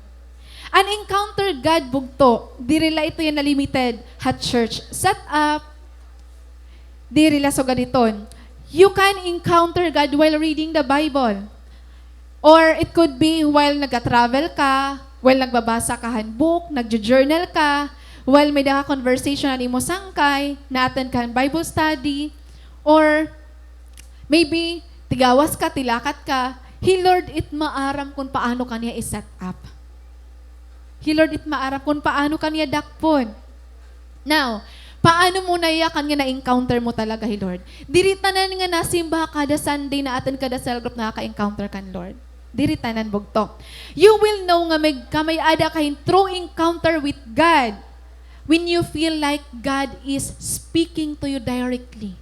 An encounter God bugto. Dirila ito yan na limited hat church. Set up. Dirila so gaditon. You can encounter God while reading the Bible. Or it could be while nag-travel ka, while nagbabasa ka handbook, nag-journal ka, while may daka conversation na imo sangkay, na-attend ka Bible study, or maybe, tigawas ka, tilakat ka. Lord, it maaram kung paano kaniya i-set up. Lord, it maaram kung paano kaniya dakpon. Now, paano mo na iya kanya na-encounter mo talaga, Lord? Diritanan nga nasimba kada Sunday na atin kada cell group na ka-encounter kan, Lord. Diritanan bugto. You will know nga may kamay ada kahin true encounter with God when you feel like God is speaking to you directly.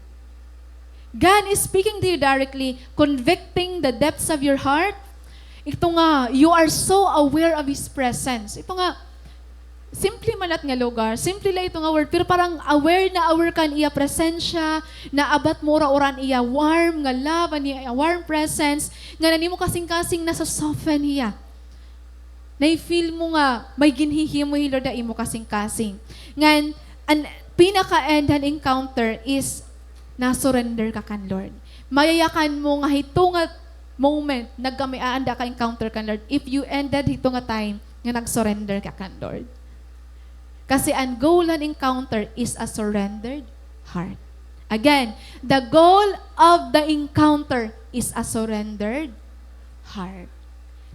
God is speaking to you directly, convicting the depths of your heart. Ito nga, you are so aware of His presence. Ito nga, simple malat nga lugar, simple lang ito nga word, pero parang aware kan iya presensya, na abat mo oran iya warm nga love, iya warm presence, nga nanimo kasing-kasing nasa soften iya. Na-feel mo nga, may ginhihimo Lord na imo kasing-kasing. Ngan, ang pinaka-end encounter is na-surrender ka kan Lord. Mayayakan mo nga hito nga moment nagkamiaanda ka encounter kan Lord if you ended hito nga time nga nag-surrender ka kan Lord. Kasi ang goal ng encounter is a surrendered heart. Again, the goal of the encounter is a surrendered heart.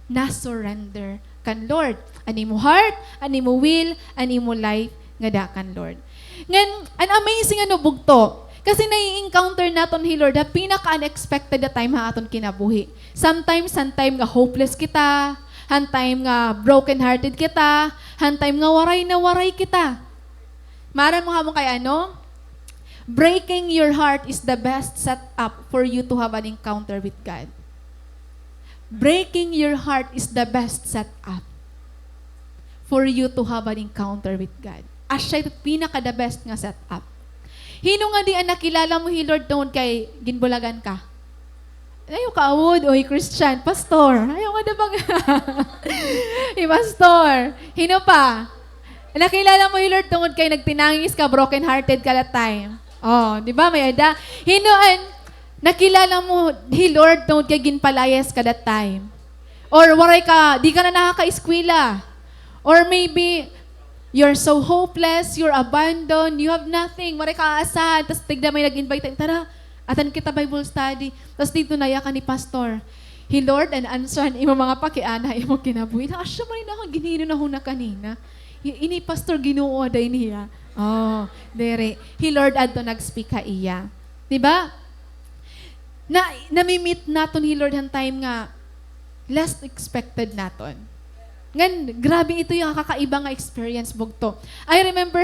Na-surrender kan Lord. Ani mo heart, ani mo will, ani mo life nga dakan Lord. Ngan, an amazing bugto. Kasi nai-encounter naton Lord, na pinaka-unexpected na time ha aton kinabuhi. Sometimes, nga hopeless kita, time nga broken-hearted kita, time nga waray na waray kita. Mara mo kay breaking your heart is the best setup for you to have an encounter with God. Breaking your heart is the best setup for you to have an encounter with God. Asya ito pinaka-the best nga setup. Hino nga di ang nakilala mo, Lord, doon kay ginbulagan ka. Ayaw ka, awod, oy, Christian, pastor. Ayaw nga na bang, pastor. Hino pa? Nakilala mo, Lord, doon kay nagtinangis ka, broken-hearted ka that time. Oh, di ba, may ada? Hinoan, nakilala mo, Lord, doon kay ginpalayas ka that time. Or waray ka, di ka na nakaka-eskwela. Or maybe, you're so hopeless, you're abandoned, you have nothing, maray kaasahan, tapos tigda may nag-invite, tara, atan kita Bible study, tapos dito naya ka ni pastor. Lord, and answeran, imo mga pakiana, imo kinabuhi. Asya man na ako, ginino na huna kanina. Ini pastor ginuo day niya. Oh, dere. Lord, adto nag-speak ka iya. Diba? Namimit naton Lord ang time nga, last expected naton. Ngan, grabe ito yung kakaiba nga experience bugto. I remember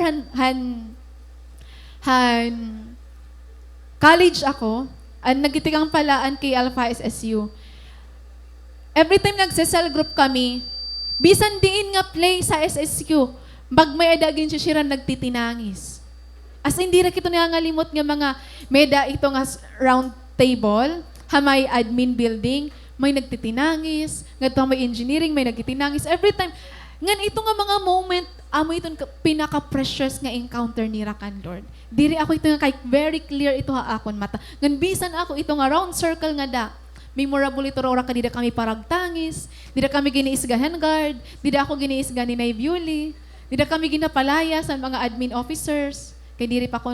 college ako, nagitigang palaan kay Alpha SSU. Every time nagse-cell group kami, bisan diin nga play sa SSU, bagmay adagin siya siya nagtitinangis. As hindi ra kito nangalimot nga mga meda ito nga round table, hamay admin building, may nagtitinangis, ngadto may engineering, may nagtitinangis. Every time, ngan ito nga mga moment, amo itong pinaka-precious nga encounter ni Rakan Lord. Diri ako ito nga kay very clear ito ha akon mata. Ngan bisan ako ito nga round circle nga da. Memorable ito ra ka dida kami paragtangis, dida kami giniisgahan guard, dida ako giniisgan ni Nay Viuli, dida kami ginapalaya sa mga admin officers. Kay diri pa ko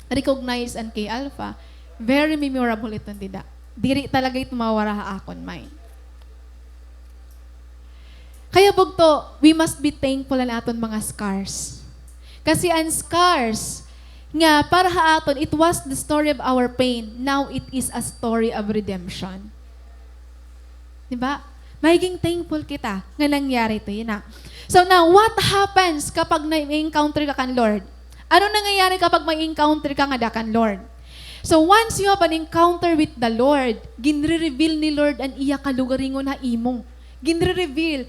recognize and kay Alpha. Very memorable ito dida. Diri talaga ito mawara ha akon mind. Kaya bugto, we must be thankful na aton mga scars. Kasi ang scars, nga para ha aton, it was the story of our pain. Now it is a story of redemption. Diba? Magiging thankful kita nga nangyari ito yun na. So now, what happens kapag na-encounter ka kan Lord? Ano nangyayari kapag may encounter ka nga da kan Lord? So once you have an encounter with the Lord, ginre-reveal ni Lord ang iya kalugaringon na imo. Ginre-reveal.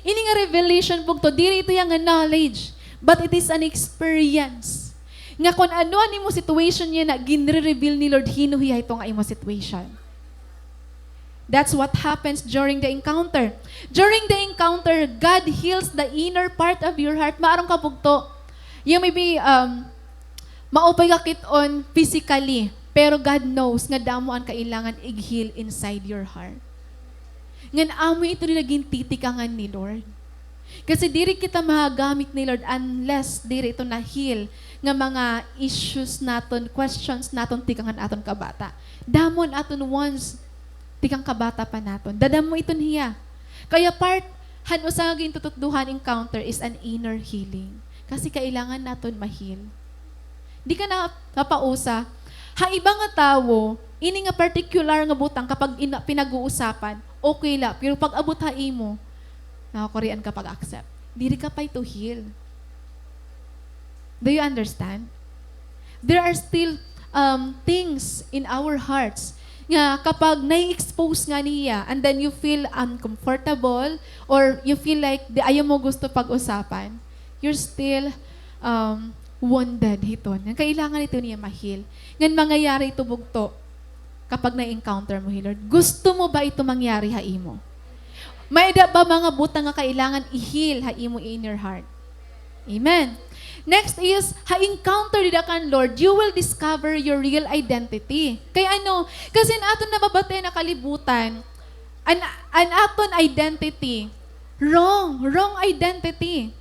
Ini nga revelation po to, diri ito yung knowledge, but it is an experience. Nga kung ano mo situation niya na ginre-reveal ni Lord, hinuhiya ito nga imo situation. That's what happens during the encounter. During the encounter, God heals the inner part of your heart. Maarong kapugto. You may be maupay ka kiton physically, pero God knows nga damo ang kailangan i-heal inside your heart. Ngan amo ito nila gintitikangan ni Lord. Kasi diri kita magamit ni Lord unless diri ito na-heal nga mga issues naton, questions naton tikangan aton kabata. Damon aton once tikang kabata pa naton. Dadam mo ito niya. Kaya part, sa aging tututduhan encounter is an inner healing. Kasi kailangan naton ma-heal. Di ka na kapausa. Ha iba nga tao, ini nga particular nga butang kapag pinag-uusapan, okay la. Pero pag abot ha imo, nakakorian ka pag-accept. Diri ka pa ito heal. Do you understand? There are still things in our hearts nga kapag na-expose nga niya and then you feel uncomfortable or you feel like ayaw mo gusto pag-usapan, you're still wounded hiton. Kailangan ito niya ma-heal. Ngan mangyayari ito bugto kapag na-encounter mo, Lord. Gusto mo ba ito mangyari ha imo? May da ba mga butang nga kailangan i-heal ha imo in your heart? Amen. Next is, ha-encounter nila kan Lord, you will discover your real identity. Kaya ano, kasi aton nababatay na kalibutan, an aton identity, wrong identity.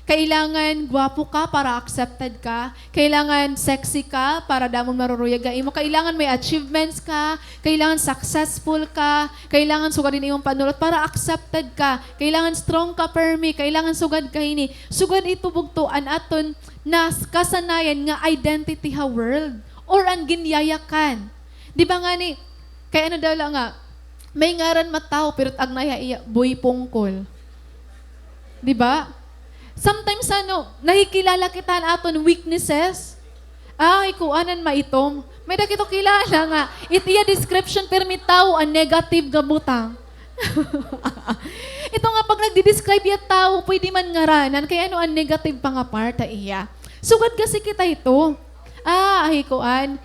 Kailangan gwapo ka para accepted ka. Kailangan sexy ka para damon maruruyag imo. Kailangan may achievements ka. Kailangan successful ka. Kailangan sugad din imong panulot para accepted ka. Kailangan strong ka permi. Kailangan sugad ka ini. Sugad ito bugtuan aton na kasanayan nga identity ha world or ang ginyayakan. Di ba nga ni, kaya ano daw lang nga, may ngaran matao pero agnaya iya boy pungkol. Di ba? Sometimes nakikilala kita na aton weaknesses. Ay, kuanan maitom. May dakito kilala nga. Itiya description permi tao ang negative gabutang. Ito nga pag nagdi-describe ya tao, pwede man ngaranan. Kaya ano ang negative pa nga part iya. Sugad kasi kita ito. Ay, kuan.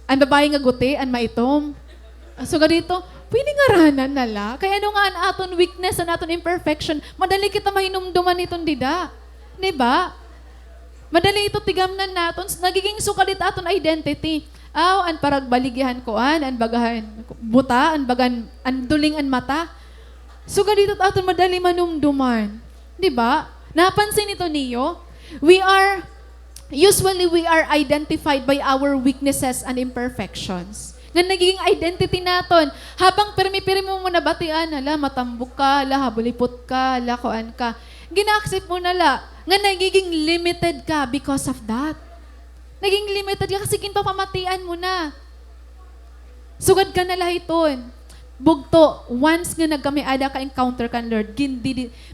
Ang babae nga guti, ang maitom. Sugad dito, pwede nga ranan nala. Kaya ano nga ang aton weakness, ang aton imperfection, madali kita mahinumduman itong dida. Diba? Madali ito tigamnan naton. Nagiging sukalit aton identity. An paragbaligyan ko, an bagahan buta, an bagan, an duling an mata. Sukalit aton madali manumduman. Diba? Napansin ito niyo? Usually we are identified by our weaknesses and imperfections. Nga nagiging identity naton. Habang permi-permi mo na batian, hala, matambok ka, hala, habulipot ka, hala, kuan ka. Gina-accept mo na la. Nga nagiging limited ka because of that. Naging limited ka kasi kinpapamatian mo na. Sugad ka na lahiton. Bugto, once nga nagkamiada ka encounter kan Lord,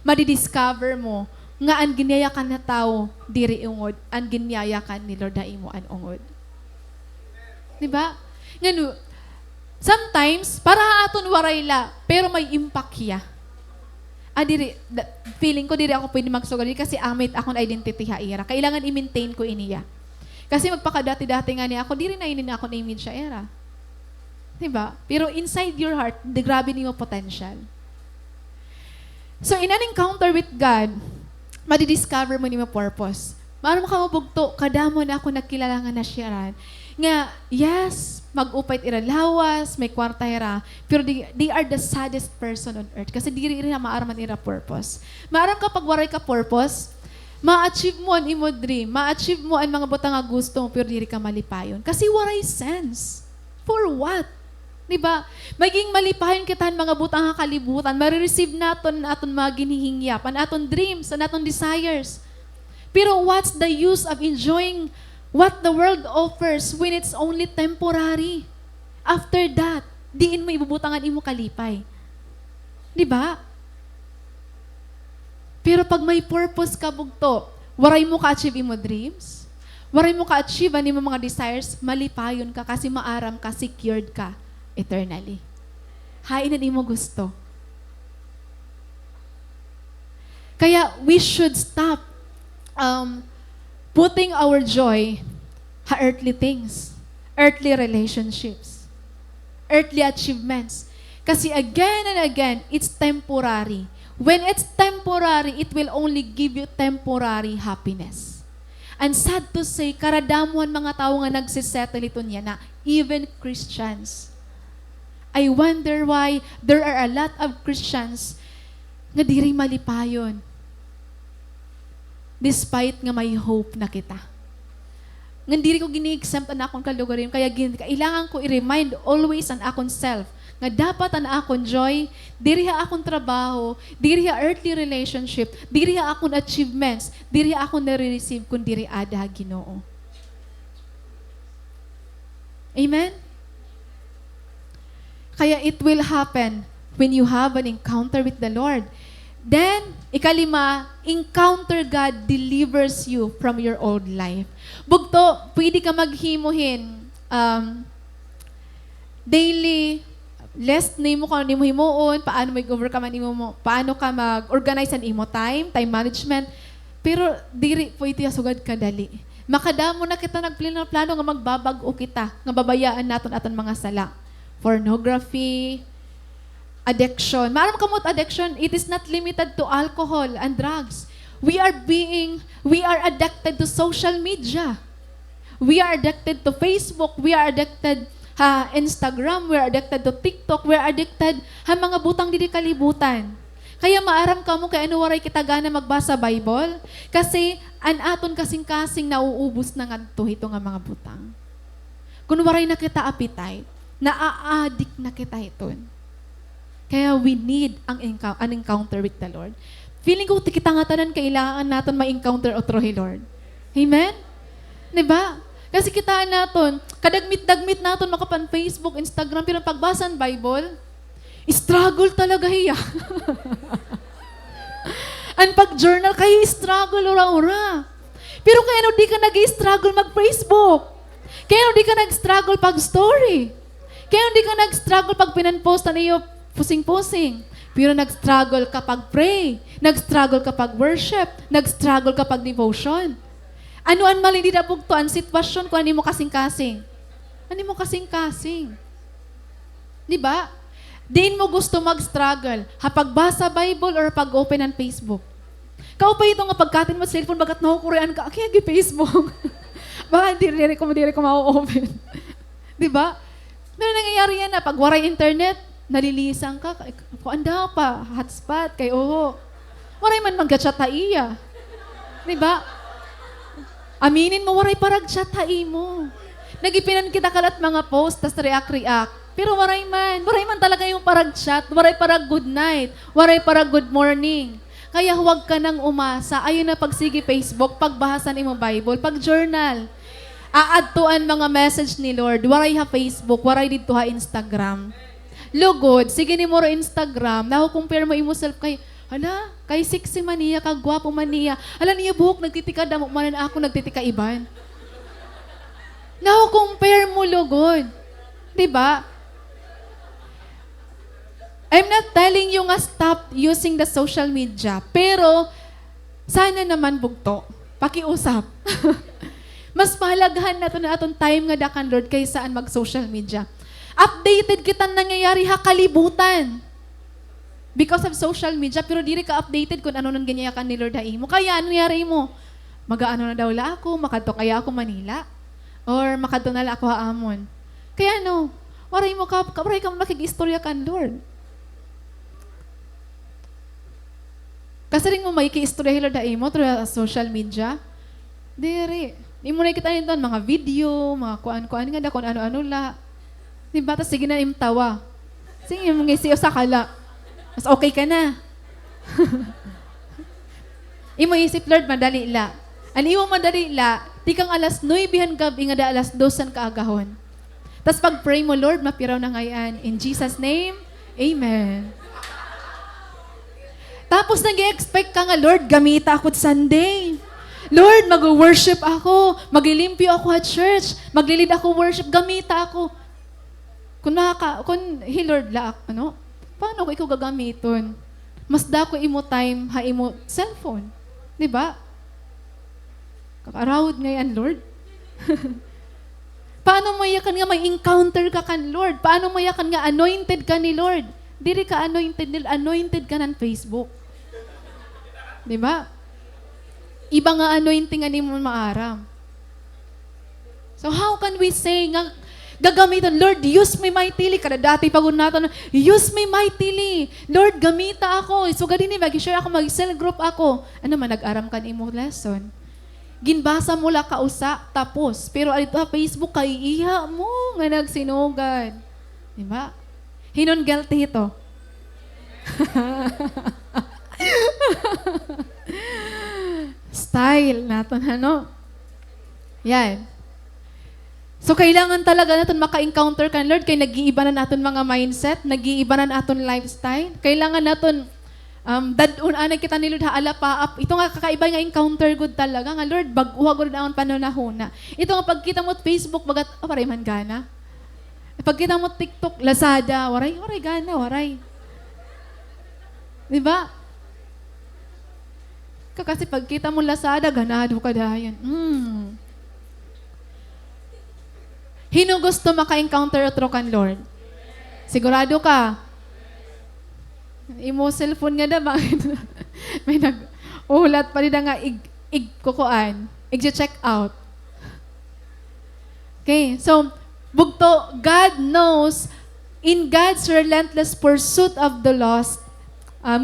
madidiscover mo nga ang ginyaya ka na tao, diri ungod, ang ginyaya ka ni Lord na imo an ungod. Diba? Ngano, sometimes, para aton warayla, pero may impact ya. Feeling ko, diri ako pwede magsugad kasi amit akong identity ha era. Kailangan i-maintain ko iniya. Kasi magpakadati-dati nga niya ako, diri na inin ako na image siya era. Diba? Pero inside your heart, grabe niyo potential. So, in an encounter with God, madidiscover mo niyo purpose. Maram ka mabugto, kadamo na ako nagkilala nga na siya. Nga, yes, mag-upay ira lawas, may kwarta ira, pero they are the saddest person on earth. Kasi di rin na maaraman ira purpose. Maaram kapag waray ka purpose, ma-achieve mo ang imo dream, ma-achieve mo ang mga butang nga gusto mo, pero di ka malipayon. Kasi waray sense. For what? Diba? Maging malipayon kita ang mga butang nga kalibutan, marireceive naton mga ginihingyap, ang aton dreams, ang aton desires. Pero what's the use of enjoying what the world offers when it's only temporary? After that, diin mo ibubutangan imo kalipay. Di ba? Pero pag may purpose ka bugto, waray mo ka-achieve mo dreams, waray mo ka-achieve mo mga desires, malipayon ka kasi maaram ka, secured ka eternally. Hainan mo gusto. Kaya we should stop putting our joy sa earthly things, earthly relationships, earthly achievements. Kasi again and again, it's temporary. When it's temporary, it will only give you temporary happiness. And sad to say, karadamuhan mga tao nga nagsisettle ito niya na even Christians. I wonder why there are a lot of Christians nga diri malipayon. Despite nga may hope na kita. Nga diri ko gini-exempt ang akong kalugarin, kaya kailangan ko i-remind always ang akong self nga dapat ang akong joy, diri ha akong trabaho, diri ha earthly relationship, diri ha akong achievements, diri ha akong nare-receive kung diri ada Ginoo. Amen? Kaya it will happen when you have an encounter with the Lord. Then, ikalima, encounter God delivers you from your old life. Bugto, pwede ka maghimuhin daily lest nimo ka nimo himuon, paano mag-overcome nimo mo, paano ka mag-organize ang imo time management. Pero diri po iti sugad kadali. Makadamo na kita nagplano nga magbabag-o kita, nga babayaan naton aton mga sala. Pornography, addiction. Maaram kamot addiction, it is not limited to alcohol and drugs. We are addicted to social media. We are addicted to Facebook, we are addicted Instagram, we are addicted to TikTok, we are addicted mga butang didi kalibutan. Kaya maaram ka mo kay ano waray kita gana magbasa Bible kasi an aton kasing-kasing nauubos na ngadto ito nga mga butang. Kung waray na kita appetite, naa-addict na kita iton. Kaya we need an encounter with the Lord. Feeling ko kita nga tanan kailangan naton ma-encounter otro Lord. Amen? Diba? Kasi kita naton, kadagmit-dagmit naton makapan Facebook, Instagram, pero pagbasan Bible, struggle talaga hiya. Ang pag-journal kayo, struggle ura-ura. Pero kaya no di ka nag-struggle mag-Facebook. Kaya no di ka nag-struggle pag-story. Kaya no di ka nag-struggle pag pinanpost na iyo, pusing-pusing. Pero nag-struggle ka pag-pray. Nag-struggle ka pag-worship. Nag-struggle ka pag-devotion. Ano ang mali di na bugto? Ang sitwasyon ko, ano mo kasing-kasing? Ano mo kasing-kasing? Di ba? Diin mo gusto mag-struggle. Pagbasa Bible or pag-open ang Facebook. Kao pa ito nga pagkatin mo sa cellphone, bagat nakukurean ka, kaya Facebook. Baka hindi ko ma-open. Di ba? Pero nangyayari yan na, pag waray internet, nalilisang ka, kung anda pa, hotspot, kay oho. Waray man mag-chat ta iya. Di ba? Aminin mo, waray parag chat hai mo. Nagipinan kita kalat mga post, tas react. Pero waray man talaga yung parag chat, waray parag good night, waray parag good morning. Kaya huwag ka nang umasa. Ayun na pagsigi Facebook, pagbahasan imo Bible, pag-journal. Aadtuan mga message ni Lord, waray ha Facebook, waray dito ha Instagram. Lugod, sige ni mo ro Instagram, naho-compare mo imo self kay, hala, kay sexy man niya, kagwapo man niya. Hala niya buhok, nagtitika damo man na ako, nagtitika iban. Naho-compare mo lugod. Diba? I'm not telling you nga stop using the social media, pero sana naman bugto, pakiusap. Mas mahalagahan na ito na atong time nga dakan Lord kaysa mag-social media. Updated kita nangyayari ha kalibutan. Because of social media, pero diri ka updated kung ano nang ganyakan ni Lord mo. Kaya ano nangyari mo? Mag-ano na daw la ako, makadto kaya ako Manila. Or makadto na la ako haamon. Kaya no, waray ka makikistorya kan Lord. Kasi rin mo makikistorya Lord mo through social media. Diri. Di mo na kita nito mga video, mga kuan-kuan nga da, kung ano-ano la. Diba? Tapos sige na imtawa. Sige, mga isiyo sa kala. Mas okay ka na. Imo isip, Lord, madali la. Ang imo madali la, di kang alas 9 gabi nga da alas 2 ka agahon. Tapos pag-pray mo, Lord, mapiraw na ngayon. In Jesus' name, Amen. Tapos nag-expect ka nga, Lord, gamita ako Sunday. Lord, mag-worship ako. Maglilimpyo ako at church. Maglilid ako worship. Gamita ako. Hey Lord, paano ko ikaw gagamiton? Mas da ko imo time, ha imo cellphone. Di ba? Kakarawad ngayon, Lord. Paano mo yakan nga may encounter ka kan Lord? Paano mo yakan nga anointed ka ni Lord? Diri ka anointed ka ng Facebook. Di ba? Iba nga anointing nga ni mo maaram. So how can we say nga gagamitan, Lord, use me mightily. Kada dati pagod natin, use me mightily. Lord, gamita ako. So, ganun mag-share ako, mag-cell group ako. Ano man, nag-aram ka ni mo lesson. Ginbasa mo la kausa, tapos. Pero alito Facebook, kaiiha mo nga nagsinugad. Diba? Hinon guilty ito. Style natin, ano? Yan. So, kailangan talaga natin maka-encounter ka, Lord, kaya nag-iiba na natin mga mindset, nag-iiba na natin lifestyle. Kailangan natin, dadun-anay kita ni Lord, haala pa up. Ito nga, kakaiba nga encounter good talaga. Nga, Lord, baguha ko na akong panunahuna. Ito nga, pagkita mo Facebook, bagat, waray man gana. Pagkita mo TikTok, Lazada, waray gana, waray. Diba? Kasi pagkita mo Lazada, ganado ka dayan. Hino gusto maka-encounter otro kan Lord? Sigurado ka? Imo cellphone nga na ba? May nag-ulat pa rin nga kukuan. Check out. Okay, so, bugto, God knows, in God's relentless pursuit of the lost,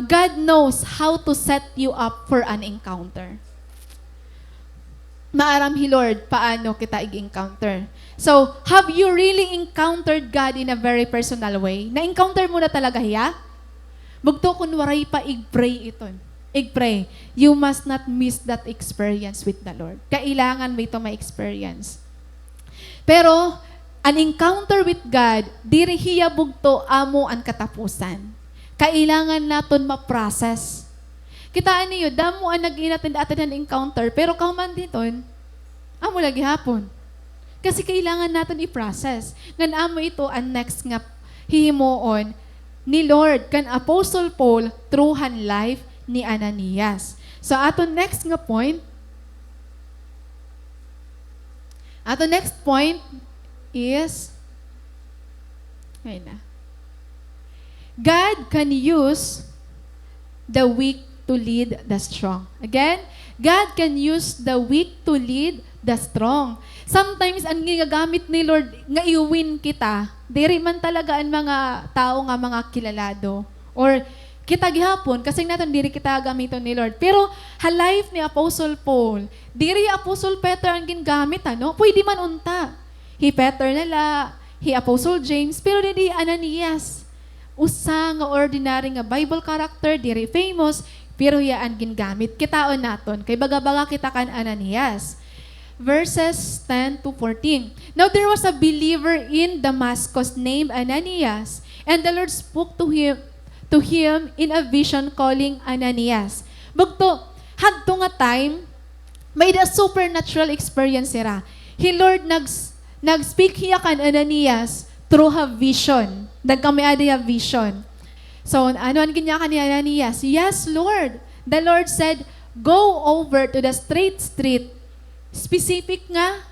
God knows how to set you up for an encounter. Maaram hi Lord, paano kita i-encounter? So, have you really encountered God in a very personal way? Na-encounter mo na talaga hiya? Bugto kun waray pa ig-pray ito. Ig-pray. You must not miss that experience with the Lord. Kailangan mo ito ma-experience. Pero, an encounter with God, diri hiya bugto amo ang katapusan. Kailangan naton ma-process. Kitaan niyo, damo ang nag-inatin atin ang encounter, pero kauman dito, amo lagi hapon. Kasi kailangan natin i-process. Ngan amo ito ang next nga hihimoon ni Lord kan Apostle Paul through han life ni Ananias. So ato next point is God can use the weak to lead the strong. Again, God can use the weak to lead the strong. Sometimes, ang ginagamit ni Lord, nga i-win kita, diri man talaga ang mga tao nga mga kilalado. Or, kita gihapon, kasi natin diri kita gamiton ni Lord. Pero, life ni Apostle Paul, diri Apostle Peter ang ginagamit, ano? Pwede man unta. Hi Peter nala, hi Apostle James, pero diri Ananias. Usa nga ordinary nga Bible character, diri famous, pero yaan gingamit. Kitaon naton. Kay baga-baga kita kan Ananias. Verses 10 to 14. Now there was a believer in Damascus named Ananias, and the Lord spoke to him in a vision calling Ananias. Bugto, hadto nga time, may da supernatural experience sira. He Lord nag-speak hiya kan Ananias through a vision. Kami ada vision. So, ano ang ganyan ka ni Ananias? Yes, Lord. The Lord said, go over to the straight street. Specific nga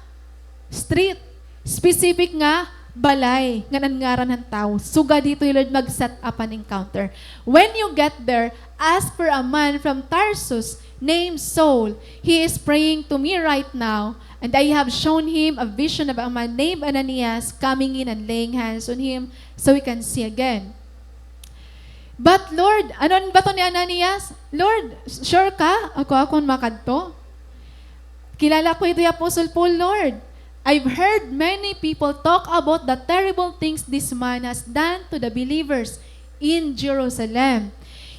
street. Specific nga balay. Nga nangaran ng tao. Suga dito yung Lord mag-set up an encounter. When you get there, ask for a man from Tarsus named Saul. He is praying to me right now, and I have shown him a vision of a man named Ananias coming in and laying hands on him so we can see again. But Lord, ano ba to ni Ananias? Lord, sure ka? Ako akong makadto? Kilala ko ito yung Apostle Paul, Lord. I've heard many people talk about the terrible things this man has done to the believers in Jerusalem.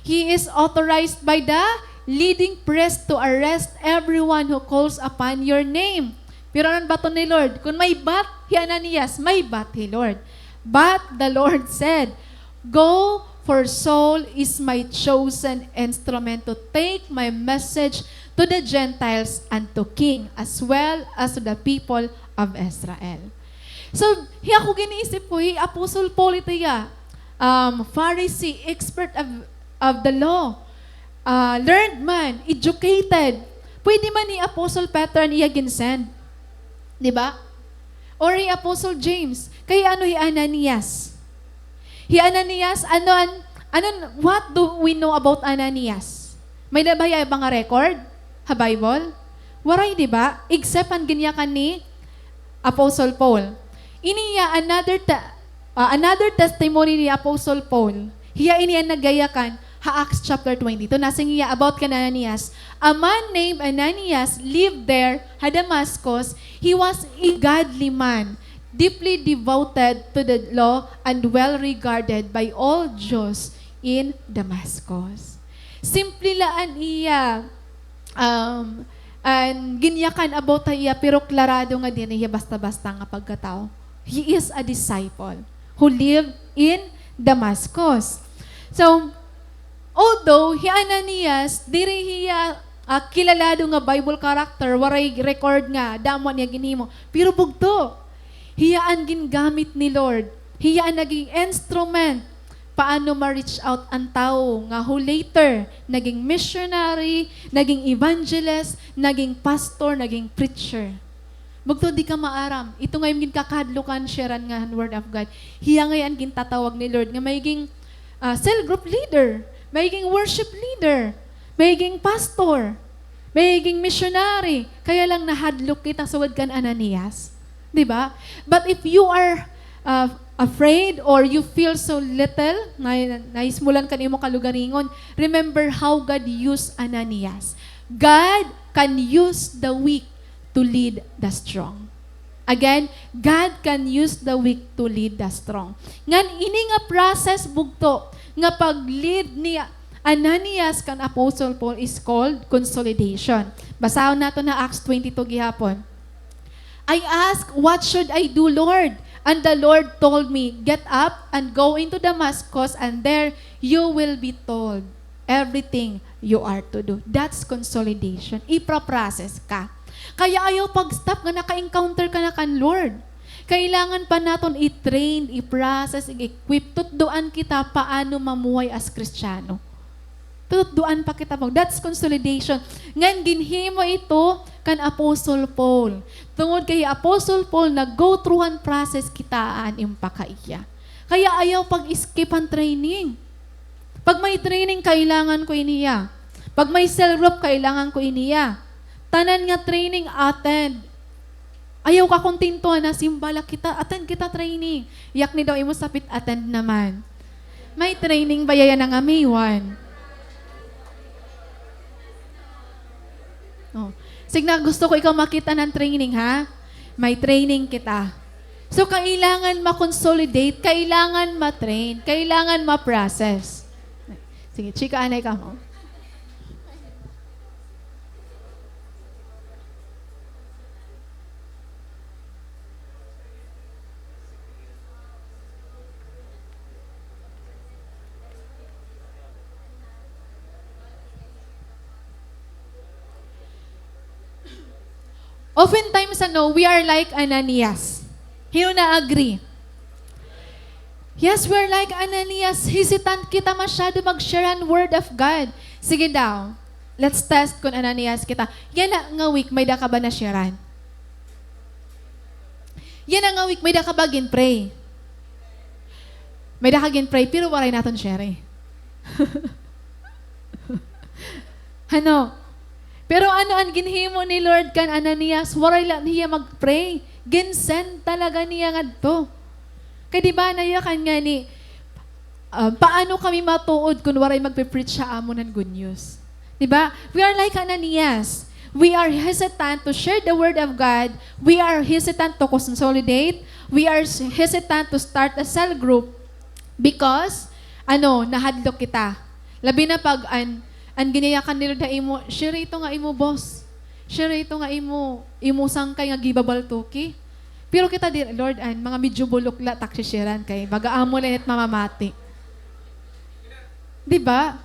He is authorized by the leading priest to arrest everyone who calls upon your name. Pero ano ba to ni Lord? Kung may bat, hi Ananias, may bat hi Lord. But the Lord said, go for Saul is my chosen instrument to take my message to the Gentiles and to king, as well as to the people of Israel. So, hiya ko giniisip ko, Apostle Paul ito Pharisee, expert of the law, learned man, educated. Pwede man ni Apostle Peter niya ginsend. Di ba? Or ni Apostle James. Kaya Ananias? Ananias, what do we know about Ananias? May nabaya ba nga record? Ha Bible? Waray, di ba? Except ang ganyakan ni Apostle Paul. Iniya another testimony ni Apostle Paul. Iniya nagayakan ha Acts chapter 20. Ito nasing iya about kay Ananias. A man named Ananias lived there, ha Damascus. He was a godly man, deeply devoted to the law and well regarded by all Jews in Damascus. Simple laan iya ginyakan about iya pero klarado nga din iya basta-basta nga pagkatao. He is a disciple who lived in Damascus. So, although Ananias diri hiya kilalado nga Bible character, waray record nga damo niya ginhimo, pero bugto hiyaan gingamit ni Lord. Hiyaan naging instrument paano ma-reach out ang tao nga who later naging missionary, naging evangelist, naging pastor, naging preacher. Bugto di ka maaram. Ito ngayon kakadlukan sharean nga ang word of God. Hiya ngayon gintatawag ni Lord nga mayiging cell group leader, mayiging worship leader, mayiging pastor, mayiging missionary. Kaya lang nahadlok kita sa word kan Ananias. Di ba? But if you are afraid or you feel so little, naismulan ka niyo kalugaringon, remember how God used Ananias. God can use the weak to lead the strong. Again, God can use the weak to lead the strong. Ngan ini nga process bugto nga pag-lead ni Ananias kan Apostle Paul is called consolidation. Basahon nato na Acts 22 gihapon. I asked, what should I do, Lord? And the Lord told me, get up and go into Damascus, and there you will be told everything you are to do. That's consolidation. Ipra-process ka. Kaya ayaw pag-stop nga naka-encounter ka na kan Lord. Kailangan pa naton i-train, i-process, i-equip, tutduan kita paano mamuhay as Kristiyano. Tutduan pa kita mo. That's consolidation. Ngan ginhimo ito kan Apostle Paul. Tungod kay Apostle Paul, nag-go through ang process kitaan impakaiya. Kaya ayaw pag-skip ang training. Pag may training, kailangan ko iniya. Pag may cell group, kailangan ko iniya. Tanan nga training, attend. Ayaw ka kontinto na simbala kita, attend kita training. Yak ni daw imo sapit, attend naman. May training ba yan nga May 1? Oh. Signa, gusto ko ikaw makita ng training, ha? May training kita. So, kailangan ma-consolidate, kailangan ma-train, kailangan ma-process. Sige, chika, anay ka mo. Oftentimes, we are like Ananias. Here na agree. Yes, we're like Ananias. Hesitant kita masyado mag-share ang word of God. Sige daw. Let's test kung Ananias kita. Yan na nga week, may da ka ba na sharean? Yan na nga week, may da ka ba gin-pray? May da ka gin-pray, pero waray natin share eh. Ano? Pero ano ang ginhimo ni Lord kan Ananias, waray lang niya mag-pray. Ginsend talaga niya nga to. Kaya di ba nayakan nga ni, paano kami matuod kung waray magpe-preach sa amo ng good news? Di ba? We are like Ananias. We are hesitant to share the word of God. We are hesitant to consolidate. We are hesitant to start a cell group because, nahadlok kita. Labi na pag ang ginayakan nila na imo, share ito nga imo, boss. Share ito nga imo sangkay nga gibabal toki. Pero kita di, Lord, mga medyo bulok la taksisyaran kay, baga amo lahat mamamati. Di ba?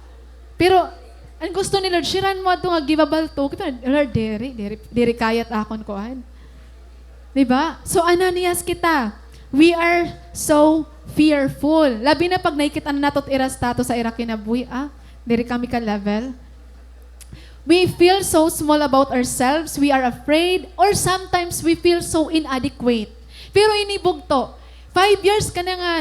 Pero, ang gusto ni Lord, siran mo ito nga givable to. Lord, diri kayat akon koan. Di ba? So, Ananias kita. We are so fearful. Labi na pag nakikita na natot irastato sa irakinabuhi, diri kami ka level. We feel so small about ourselves, we are afraid, or sometimes we feel so inadequate. Pero inibog to, 5 years ka na nga,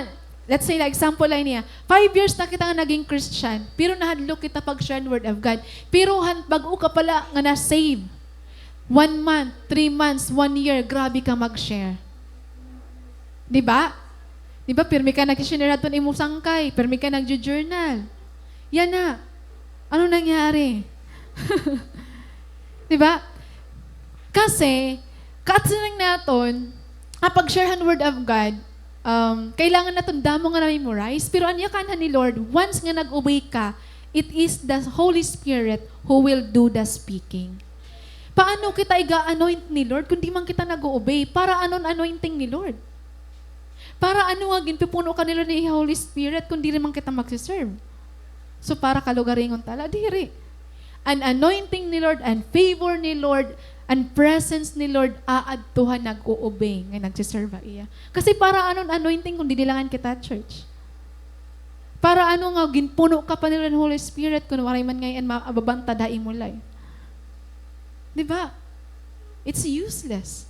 let's say, like, example lang niya, 5 years na kita nga naging Christian, pero nahadlo kita pag-share ng Word of God. Pero bago ka pala nga na-save, 1 month, 3 months, 1 year, grabe ka mag-share. Diba? Diba, pirmi ka nag-share natin imong sangkay, pirmi ka nag-journal. Yan na. Ano nangyari? Diba? Kasi, katsinang naton, kapag share ang Word of God, kailangan naton damo nga na-memorize, pero anya kanhan ni Lord, once nga nag-obey ka, it is the Holy Spirit who will do the speaking. Paano kita iga-anoint ni Lord kung di man kita nag-obey? Para anon anointing ni Lord? Para ano nga ginpipuno ka nila ni Holy Spirit kung di rin man kita magsiserve? So para kalugaringon tala, diri. An anointing ni Lord, and favor ni Lord, and presence ni Lord, aadtuhan nag-uobey, nga nagsiserve iya. Kasi para anon anointing kung didilangan kita, church? Para ano nga, ginpuno ka pa nila ng Holy Spirit, kung waray man ngayon, mababanta daing mulay. Diba? It's useless.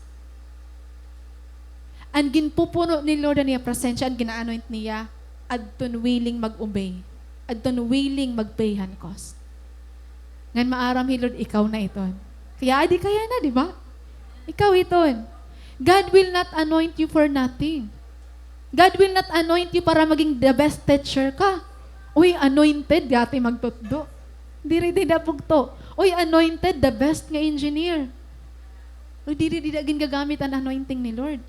And ginpupuno ni Lord niya presensya, and gina-anoint niya, adton willing mag-obey. Adton willing mag-payhan cost. Ngan maaram hi Lord, ikaw na iton. Kaya adi kaya na, di ba? Ikaw iton. God will not anoint you for nothing. God will not anoint you para maging the best teacher ka. Uy, anointed, dati magtutdo. Diri di napugto. Uy, anointed, the best nga engineer. Uy, diri gin gagamit ang anointing ni Lord.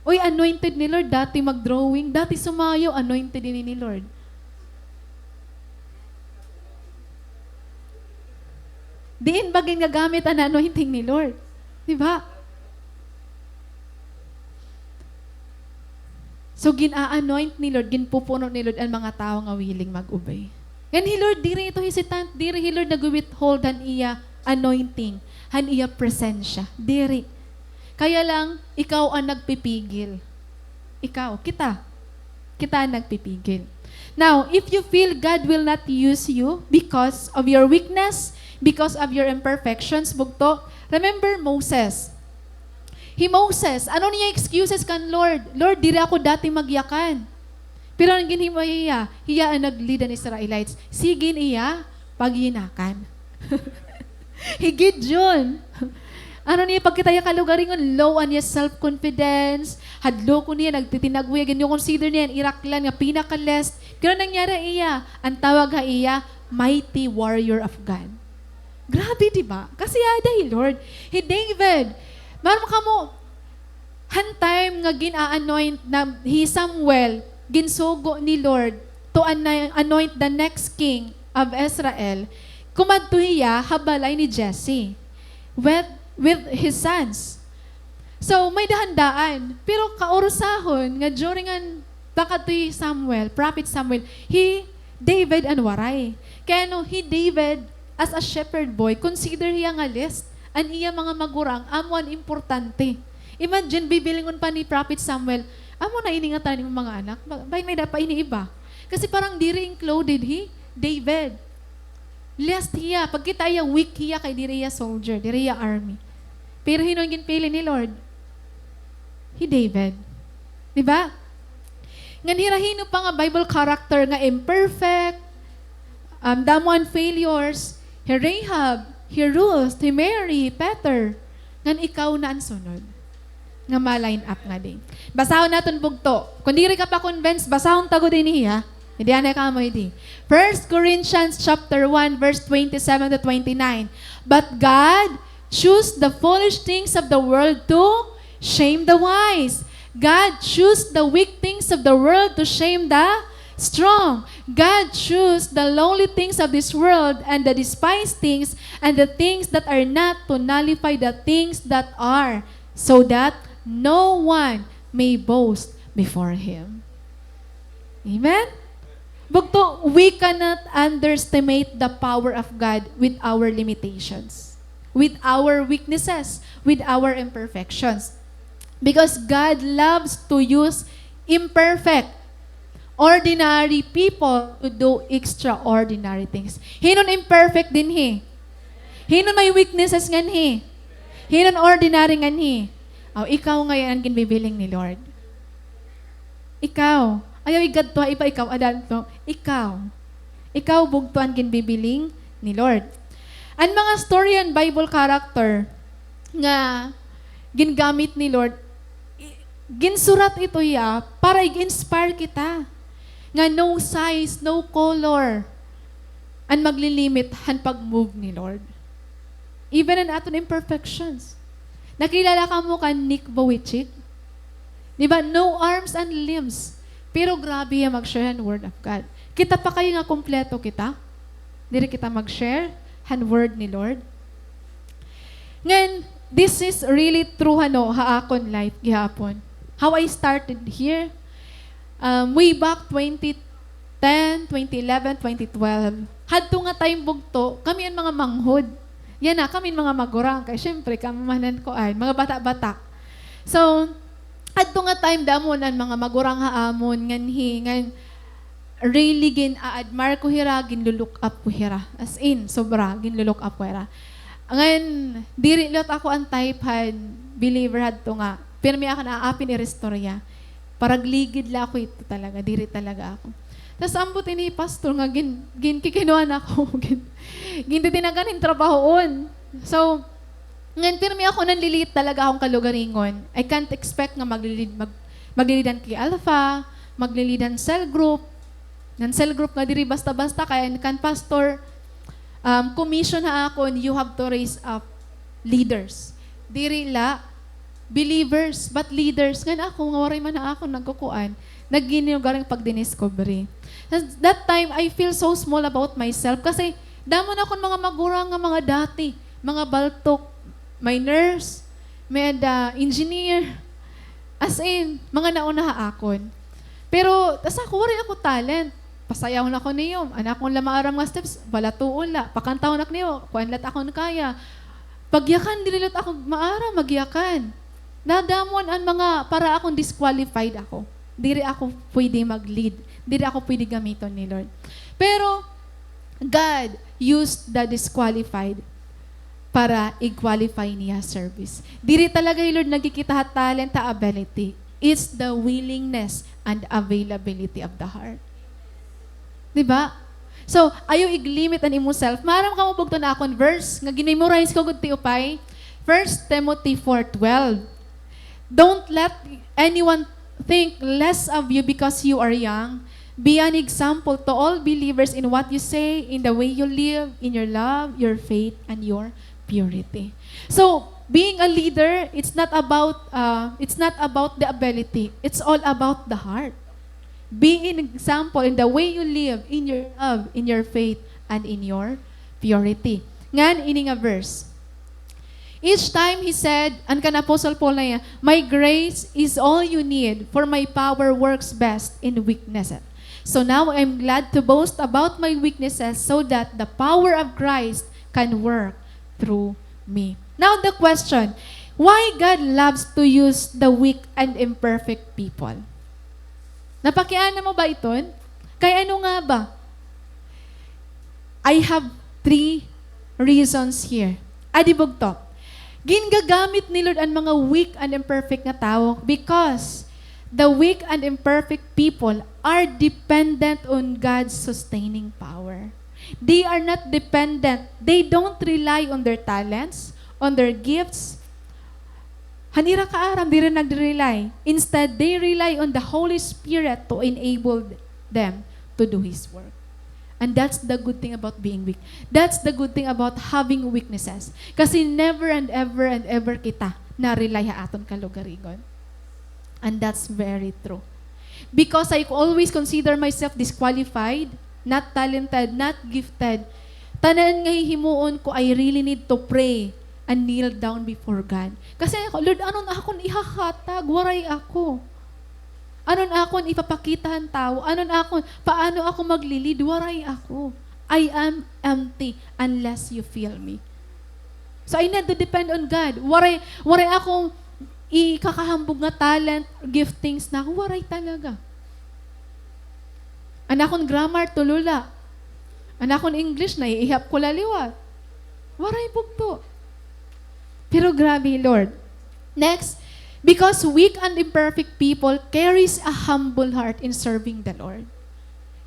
Uy, anointed ni Lord, dati mag-drawing, dati sumayo, anointed din ni Lord. Diin bagay nga gamit ang anointing ni Lord. Diba? So, gina-anoint ni Lord, ginpupuno ni Lord ang mga tao nga willing mag-obey. Yan hi Lord, diri ito hesitant, diri hi Lord nag-withhold han iya anointing, han iya presensya. Diri. Kaya lang, ikaw ang nagpipigil. Ikaw, kita. Kita ang nagpipigil. Now, if you feel God will not use you because of your weakness, because of your imperfections, bugto, remember Moses. Moses, ano niya excuses kan Lord? Lord, diri ako dati magyakan. Pero ang ginhimo iya ang nag-lead ang Israelites. Sigin iya, pagyinakan. Higid yun. Ano niya, pagkitaya kalugaringon, low on niya self-confidence, hadlo ko niya, nagtitinagwaya, ganyan consider niya, iraklan nga pinaka-lest. Pero nangyari iya, ang tawag ha iya, mighty warrior of God. Grabe, di ba? Kasi dahil Lord, David, maram ka mo, han time nga gin-anoint na Samuel, ginsugo ni Lord to anoint the next king of Israel, kumadto hiya habalay ni Jesse with his sons. So, may dahandaan. Pero kaurusahon, nga during an baka to'y Samuel, prophet Samuel, David anwaray. Kaya David, as a shepherd boy, consider hiya nga list. An iya mga magurang, amuan importante. Imagine, bibilingon pa ni Prophet Samuel, amo na iningatan ng mga anak, bay may dapat iniiba. Kasi parang diri included David. Lest hiya, pagkita iya weak hiya kay diri hiya soldier, diri hiya army. Pero hinong ginpili ni Lord? David. Diba? Ngan hirahino pa nga Bible character nga imperfect, damuan failures, Rahab, Ruth, Mary, Peter, ngan ikaw na ang sunod. Nga ma-line up nga din. Basahon natin bugto. Kung di ka pa convinced, basahon tago din niya. Hindi anay ka mo hindi. 1 Corinthians chapter 1, verse 27 to 29. But God chose the foolish things of the world to shame the wise. God chose the weak things of the world to shame the strong. God chose the lowly things of this world and the despised things and the things that are not to nullify the things that are, so that no one may boast before Him. Amen? Bugto, we cannot underestimate the power of God with our limitations, with our weaknesses, with our imperfections. Because God loves to use imperfect, ordinary people to do extraordinary things. Hinon imperfect din he. Hinon may weaknesses ngan he. Hinon ordinary ngan he. Oh, ikaw ngayon ang ginbibiling ni Lord. Ikaw. Ayaw igadto, iba ikaw, adanto. Ikaw. Ikaw bugtuan ginbibiling ni Lord. Ang mga story and Bible character nga gingamit ni Lord, ginsurat ito ya para i-inspire kita. Nga no size, no color, ang maglilimit han pag-move ni Lord. Even in aton imperfections. Nakilala ka mo ka Nick Vujicic? Diba? No arms and limbs. Pero grabe yung mag-share ang word of God. Kita pa kayo nga kompleto kita. Diri kita mag-share ang word ni Lord. Ngayon, this is really true haakon life gihapon. How I started here, way back 2010, 2011, 2012. Hadto nga tayong bugto, kami ang mga manghod. Yan na, kami mga magurang. Kaya syempre, kamahanan ko ay, mga bata-bata. So, adto nga time damon ang mga magurang haamon ngan really gin-admire ko hira, gin-look up ko hira. As in, sobra, gin-look up ko hira. Ngayon, diri lot ako ang type believer hadto nga. Pero may ako naapin i-restorya. Paragligid la ako ito talaga, diri talaga ako. Tapos ambot ini pastor nga kikinuan ako. Gin tinaganin trabahoon. So, ngayon, pero may ako nanliliit talaga akong kalugaringon. I can't expect nga maglilidan kay Alpha, maglilidan cell group. Nan cell group nga diri basta-basta kaya kan pastor commission ha ako, you have to raise up leaders. Diri la believers but leaders. Nga ako nga waray man na ako nagkukuan. Nagginyo garing pagdiscovery. That time I feel so small about myself kasi damon akong mga magurang nga mga dati, mga baltok, may nurse, may engineer, as in, mga nauna akon. Pero, tas ako, wari ako talent. Pasayaw na ko niyo. Anak kong lamaaram nga steps, balatuon la. Pakantaw na niyo, kuanlat akong kaya. Pagyakan, dililat ako, maara, magyakan. Nadamon ang mga, para akong disqualified ako. Diri ako pwede mag-lead. Diri ako pwede gamiton ni Lord. Pero, God used the disqualified para i-qualify niya service. Diri talaga yung Lord nagkikita talent ta ability. It's the willingness and availability of the heart. Diba? So, ayaw i-limit an imo self. Maram ka mo bugto na akong verse nga ginimorize ko gud ti upay. 1 Timothy 4:12. Don't let anyone think less of you because you are young. Be an example to all believers in what you say, in the way you live, in your love, your faith, and your purity. So, being a leader, it's not about the ability. It's all about the heart. Be an example in the way you live, in your love, in your faith, and in your purity. Ngan ini nga verse. Each time he said, an kan Apostle Paul na yan, my grace is all you need, for my power works best in weaknesses. So now I'm glad to boast about my weaknesses so that the power of Christ can work through me. Now the question, why God loves to use the weak and imperfect people? Napakiana mo ba iton? Kaya ano nga ba? I have 3 reasons here. Adibog to. Gingagamit ni Lord ang mga weak and imperfect na tao because the weak and imperfect people are dependent on God's sustaining power. They are not dependent. They don't rely on their talents, on their gifts. Hanira kaaram, di rin nag-rely. Instead, they rely on the Holy Spirit to enable them to do His work. And that's the good thing about being weak. That's the good thing about having weaknesses. Kasi never and ever kita na-rely ha aton kalugarigon. And that's very true. Because I always consider myself disqualified, not talented, not gifted. Tanan nga himuon ko, I really need to pray and kneel down before God. Kasi ako, Lord, ano na akong ihakatag? Waray ako. Anon akon ipapakitahan tao? Anon akon, paano ako maglilid? Waray ako. I am empty unless you fill me. So I need to depend on God. Waray akong ikakahambog nga talent, giftings na ako. Waray talaga. Anakon grammar, tulula. Anakon English, naiihap ko laliwat. Waray bugto. Pero grabe, Lord. Next, because weak and imperfect people carries a humble heart in serving the Lord.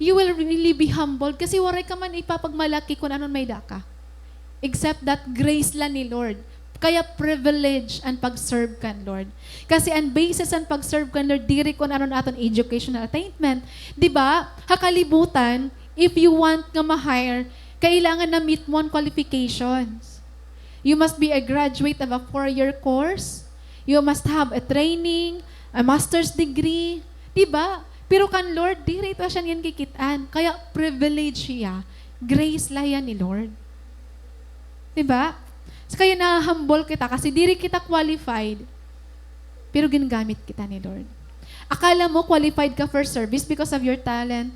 You will really be humbled kasi waray ka man ipapagmalaki kung anon may daka. Except that grace lang ni Lord. Kaya privilege ang pag-serve kan, Lord. Kasi ang basis ang pag-serve kan, Lord, diri kung anon aton educational attainment. Diba? Hakalibutan, if you want nga ma-hire, kailangan na meet mo ang qualifications. You must be a graduate of a 4-year course. You must have a training, a master's degree. Diba? Pero kan Lord, di rito siya niyan kikitaan. Kaya privilege siya. Grace lang yan ni Lord. Diba? So kaya na-humble kita kasi diri kita qualified. Pero ginagamit kita ni Lord. Akala mo qualified ka for service because of your talent?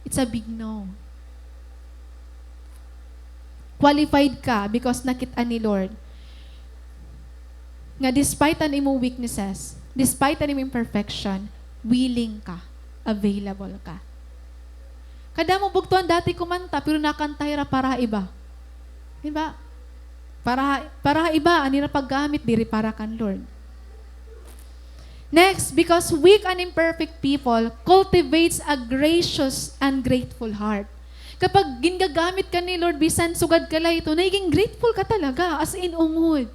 It's a big no. Qualified ka because nakita ni Lord nga despite an imong weaknesses, despite an imong imperfection, willing ka, available ka. Kada mo bugtuan dati kumanta pero nakantahira para iba. Diba? Para iba, anira paggamit diri para kan Lord. Next, because weak and imperfect people cultivates a gracious and grateful heart. Kapag ginagamit ka ni Lord, bisan sugad ka lang ito, naging grateful ka talaga, as in ungod.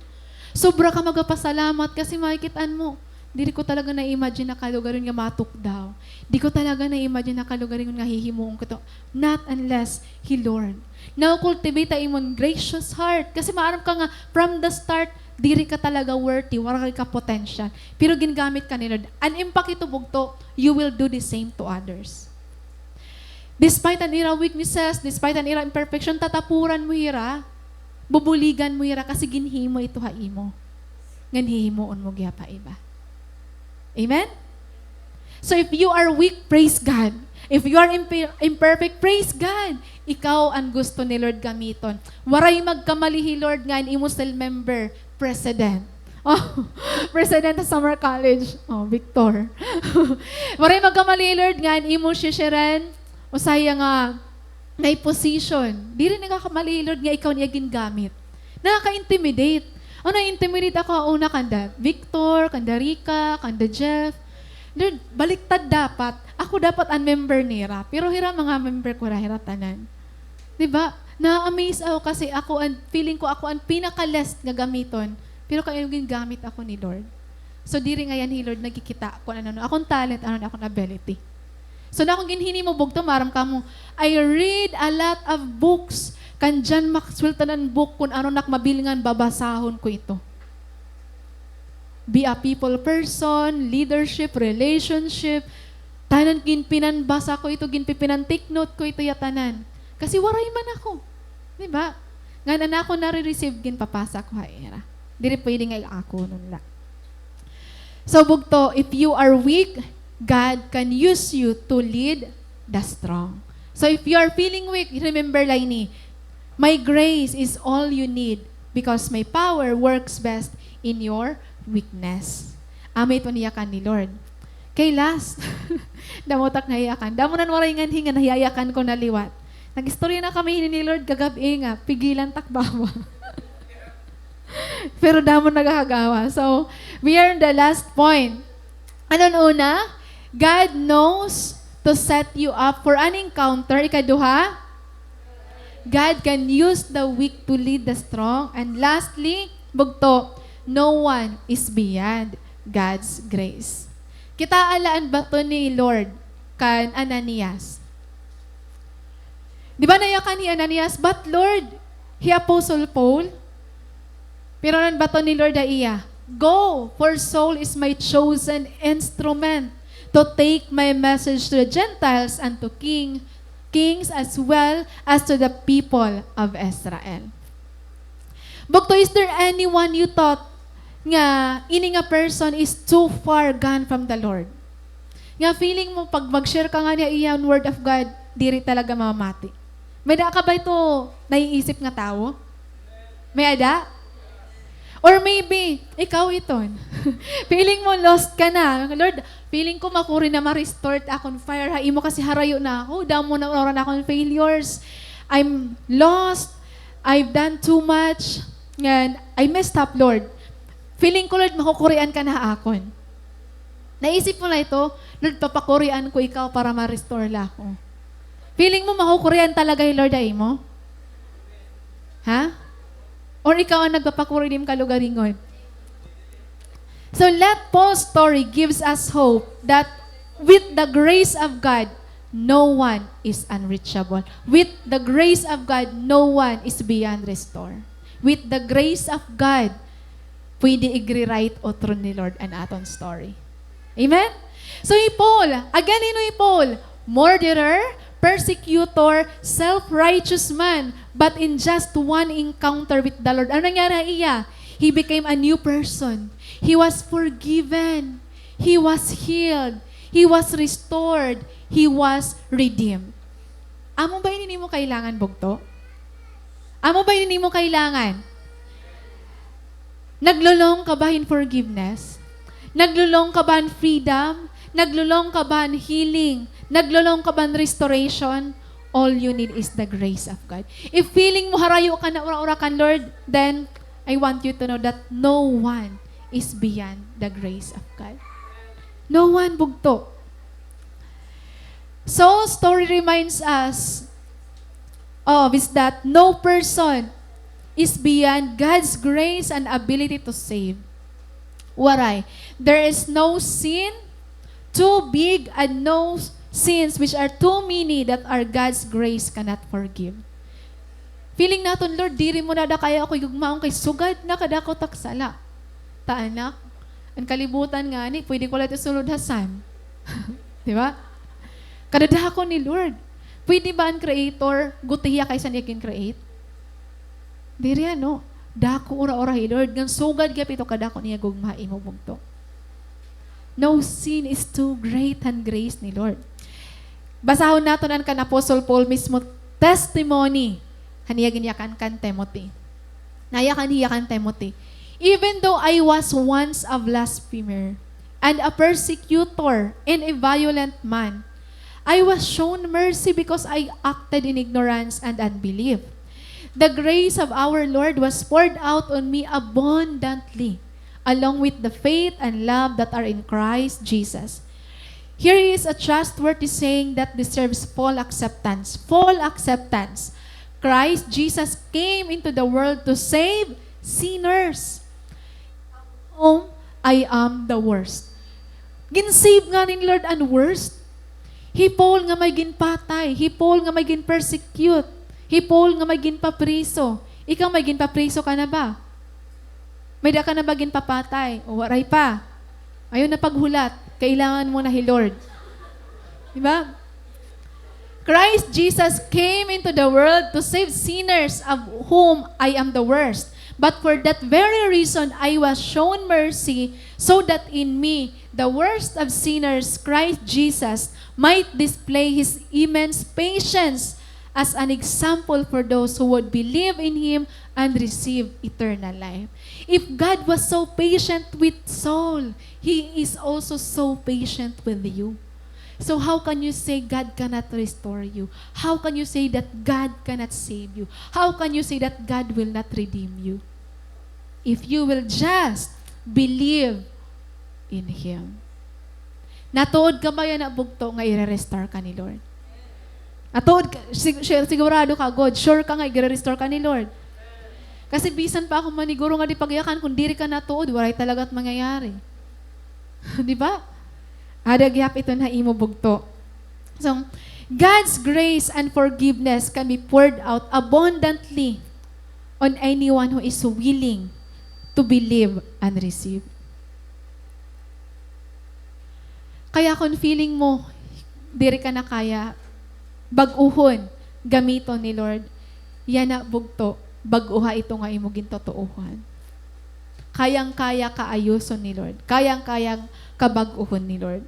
Sobra ka magpasalamat kasi makikitaan mo, di ko talaga na-imagine na kalugarin nga matuk daw. Di ko talaga na-imagine na kalugarin nga hihimuong ko to. Not unless He Lord. Now, cultivate ang imong gracious heart. Kasi maaram ka nga, from the start, diri ka talaga worthy, wala ka potential. Pero ginagamit ka ni Lord. An impact ito bugto, you will do the same to others. Despite an ira weaknesses, despite an ira imperfection, tatapuran mo ira, bubuligan mo ira, kasi ginhimo ito haimo. Nganhihimoon mo giya pa iba. Amen? So if you are weak, praise God. If you are imperfect, praise God. Ikaw ang gusto ni Lord gamiton. Waray magkamalihi, Lord, nga imo cell member, president. Oh, president sa Summer College. Oh, Victor. Waray magkamalihi, Lord, nga imo shishiren, o saya nga, may position. Di rin nagkakamali, Lord, nga ikaw niya gingamit. Nakaka-intimidate. Ano, intimidate ako una kanda Victor, kanda Rika, kanda Jeff. Lord, baliktad dapat. Ako dapat ang member nira. Pero hira mga member ko hira tanan. Diba? Na-amaze ako kasi feeling ko ako ang pinaka-less nga gamiton. Pero kayo gingamit ako ni Lord. So, di rin ngayon, Lord, nagkikita kung ano, akong talent, ano, akong ability. So na kung ginhini mo bugto, maram ka mo, I read a lot of books. Kan John Maxwell tanan book kung ano nakmabilingan, babasahon ko ito. Be a people person, leadership, relationship. Tanan ginpinanbasa ko ito, ginpipinan take note ko ito yatanan. Kasi waray man ako. Diba? Nga na ako nare-receive, ginpapasa ko haera. Dili pwede nga ako nun lang. So bugto, if you are weak, God can use you to lead the strong. So if you are feeling weak, remember Laini, my grace is all you need because my power works best in your weakness. Amay ito niyakan ni Lord. Kay last, damotak nahiyakan. Damo nan waray nga hinga nahiyakan ko naliwat. Nag-istorya na kami ni Lord kagabi nga, pigilan takbawa. Pero damo nagahagawa. So, we are in the last point. Ano una? God knows to set you up for an encounter. Ikaduha, God can use the weak to lead the strong. And lastly, bugto, no one is beyond God's grace. Kita alaan ba to ni Lord kan Ananias? Di ba nayakan ni Ananias? But Lord, he Apostle Paul, pero nan ba to ni Lord iya? Go, for Saul is my chosen instrument to take my message to the Gentiles and to kings as well as to the people of Israel. Bukto, is there anyone you thought nga ini nga person is too far gone from the Lord? Nga feeling mo, pag mag-share ka nga niya iyan word of God, diri talaga mamati. May da ka ba ito naiisip nga tao? May ada? Or maybe, ikaw iton. Feeling mo lost ka na. Lord, feeling ko makuri na ma-restore akong fire. Ha, imo kasi harayo na ako. Damo na oran akong failures. I'm lost. I've done too much. And I messed up, Lord. Feeling ko, Lord, makukurian ka na akon. Naisip mo na ito, Lord, papakurian ko ikaw para ma-restore la ako. Feeling mo makukurian talaga yung Lord ay mo? Ha? Or ikaw ang nagpapakuridim ka lugaringon. So let Paul's story gives us hope that with the grace of God, no one is unreachable. With the grace of God, no one is beyond restore. With the grace of God, pwede i-rewrite o tron ni Lord ang aton story. Amen? So Paul, again Paul, murderer, persecutor, self-righteous man, but in just one encounter with the Lord, ano nangyari iya? He became a new person. He was forgiven. He was healed. He was restored. He was redeemed. Amo ba ini mo kailangan, bugto? Amo ba ini mo kailangan? Naglulong ka ba in forgiveness? Naglulong ka ba in freedom? Naglulong ka ba in healing? Naglulong ka ba in restoration? All you need is the grace of God. If feeling mo harayo ka na ura-ura kan Lord, then I want you to know that no one is beyond the grace of God. No one, bugto. So, story reminds us is that no person is beyond God's grace and ability to save. Waray, there is no sin too big and no sins which are too many that our God's grace cannot forgive. Feeling naton, Lord, diri mo na da kaya ako yugmaong kay sugad na kada ko taksala. Taanak, ang kalibutan nga ni, pwede ko lang isunod hasan. Di ba? Kadadaha ko ni Lord. Pwede ba ang creator, gutiya kaysa niya kin-create? Diri ano, dako ora-ora hi Lord, ngan sugad gyud ito kadako niya gugmahi mo bugto. No sin is too great and grace ni Lord. Basahon naton ang kan Apostle Paul mismo testimony haniya kan Timothy. Nayakan hiya kan Timothy. Even though I was once a blasphemer and a persecutor and a violent man, I was shown mercy because I acted in ignorance and unbelief. The grace of our Lord was poured out on me abundantly, along with the faith and love that are in Christ Jesus. Here is a trustworthy saying that deserves full acceptance. Full acceptance. Christ Jesus came into the world to save sinners. Whom I am the worst. Ginsave nga ni Lord ang worst. He Paul nga may ginpatay. He Paul nga may ginpersecute. He Paul nga may ginpapriso. Ikaw may ginpapriso ka na ba? May da ka na ba ginpapatay? O waray pa? Ayun na paghulat. Kailangan mo na Lord. Diba? Christ Jesus came into the world to save sinners of whom I am the worst. But for that very reason, I was shown mercy so that in me, the worst of sinners, Christ Jesus, might display His immense patience as an example for those who would believe in Him and receive eternal life. If God was so patient with Saul, He is also so patient with you. So how can you say God cannot restore you? How can you say that God cannot save you? How can you say that God will not redeem you? If you will just believe in Him. Natuod ka ba yan na bugto nga i-restore ka ni Lord? Natuod ka, sigurado ka, God, sure ka nga i-restore ka ni Lord. Kasi bisan pa ako maniguro nga di pagyakan, kung diri ka natuod, waray talaga't mangyayari. Di ba? Adagyap ito na imo bugto. So, God's grace and forgiveness can be poured out abundantly on anyone who is willing to believe and receive. Kaya kung feeling mo, diri ka na kaya, baguhon, gamiton ni Lord, yan na bugto, baguha ito nga imo gintotoohan. Kayang-kaya kaayuson ni Lord. Kayang-kayang kabaguhon ni Lord.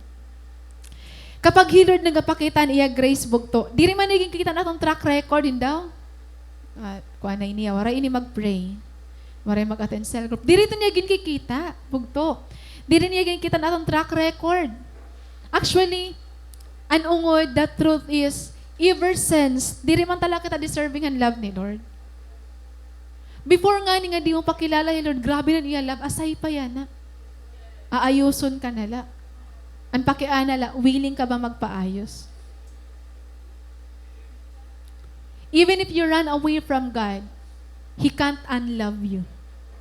Kapag Lord nagapakita niya grace bugto, diri man naging kita natong track record din daw. Kuha na iniya, wala ini mag-pray. Wala mag-attend cell group. Diri ito niya kikita, bugto. Diri niya kita natong track record. Actually, an ungod, the truth is, ever since, diri man talaga kita deserving ang love ni Lord. Before nga ni nga di mo pakilala ni Lord, grabe na niya love, asay pa yan na. Aayuson ka nala. Ang pakianala, willing ka ba magpaayos? Even if you run away from God, He can't unlove you.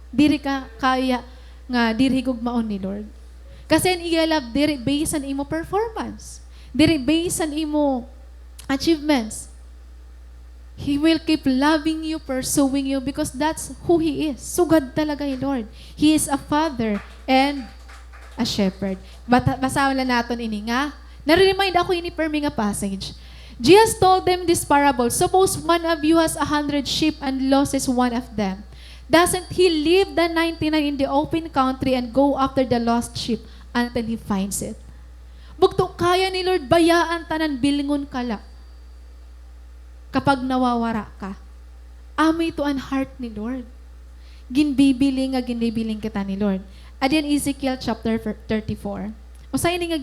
Diri ka kaya nga diri gugmaon ni Lord. Kasi ang iya love, diri based on imo performance. Diri based on imo achievements. He will keep loving you, pursuing you, because that's who He is. Sugad talaga ni Lord. He is a Father and a Shepherd. Basahan lang natin ini nga. Nare-remind ako ini per nga passage. Jesus told them this parable. Suppose one of you has 100 sheep and loses one of them. Doesn't he leave the 99 in the open country and go after the lost sheep until he finds it? Bugto kaya ni Lord bayaan tanan bilingon kala. Kapag nawawara ka, amay to ang heart ni Lord. Ginbibiling kita ni Lord. Adiyan Ezekiel chapter 34. O sa ini nga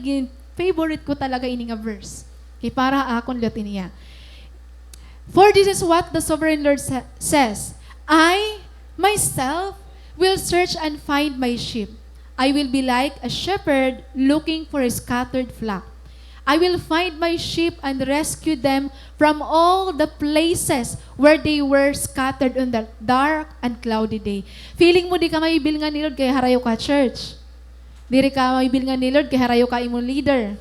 favorite ko talaga ini nga verse. Kay para akon latin niya. For this is what the sovereign Lord says, I, myself, will search and find my sheep. I will be like a shepherd looking for a scattered flock. I will find my sheep and rescue them from all the places where they were scattered on the dark and cloudy day. Feeling mo di ka maibil nga ni Lord kaya harayo ka church. Di ka maibil nga ni Lord kaya harayo ka imong leader.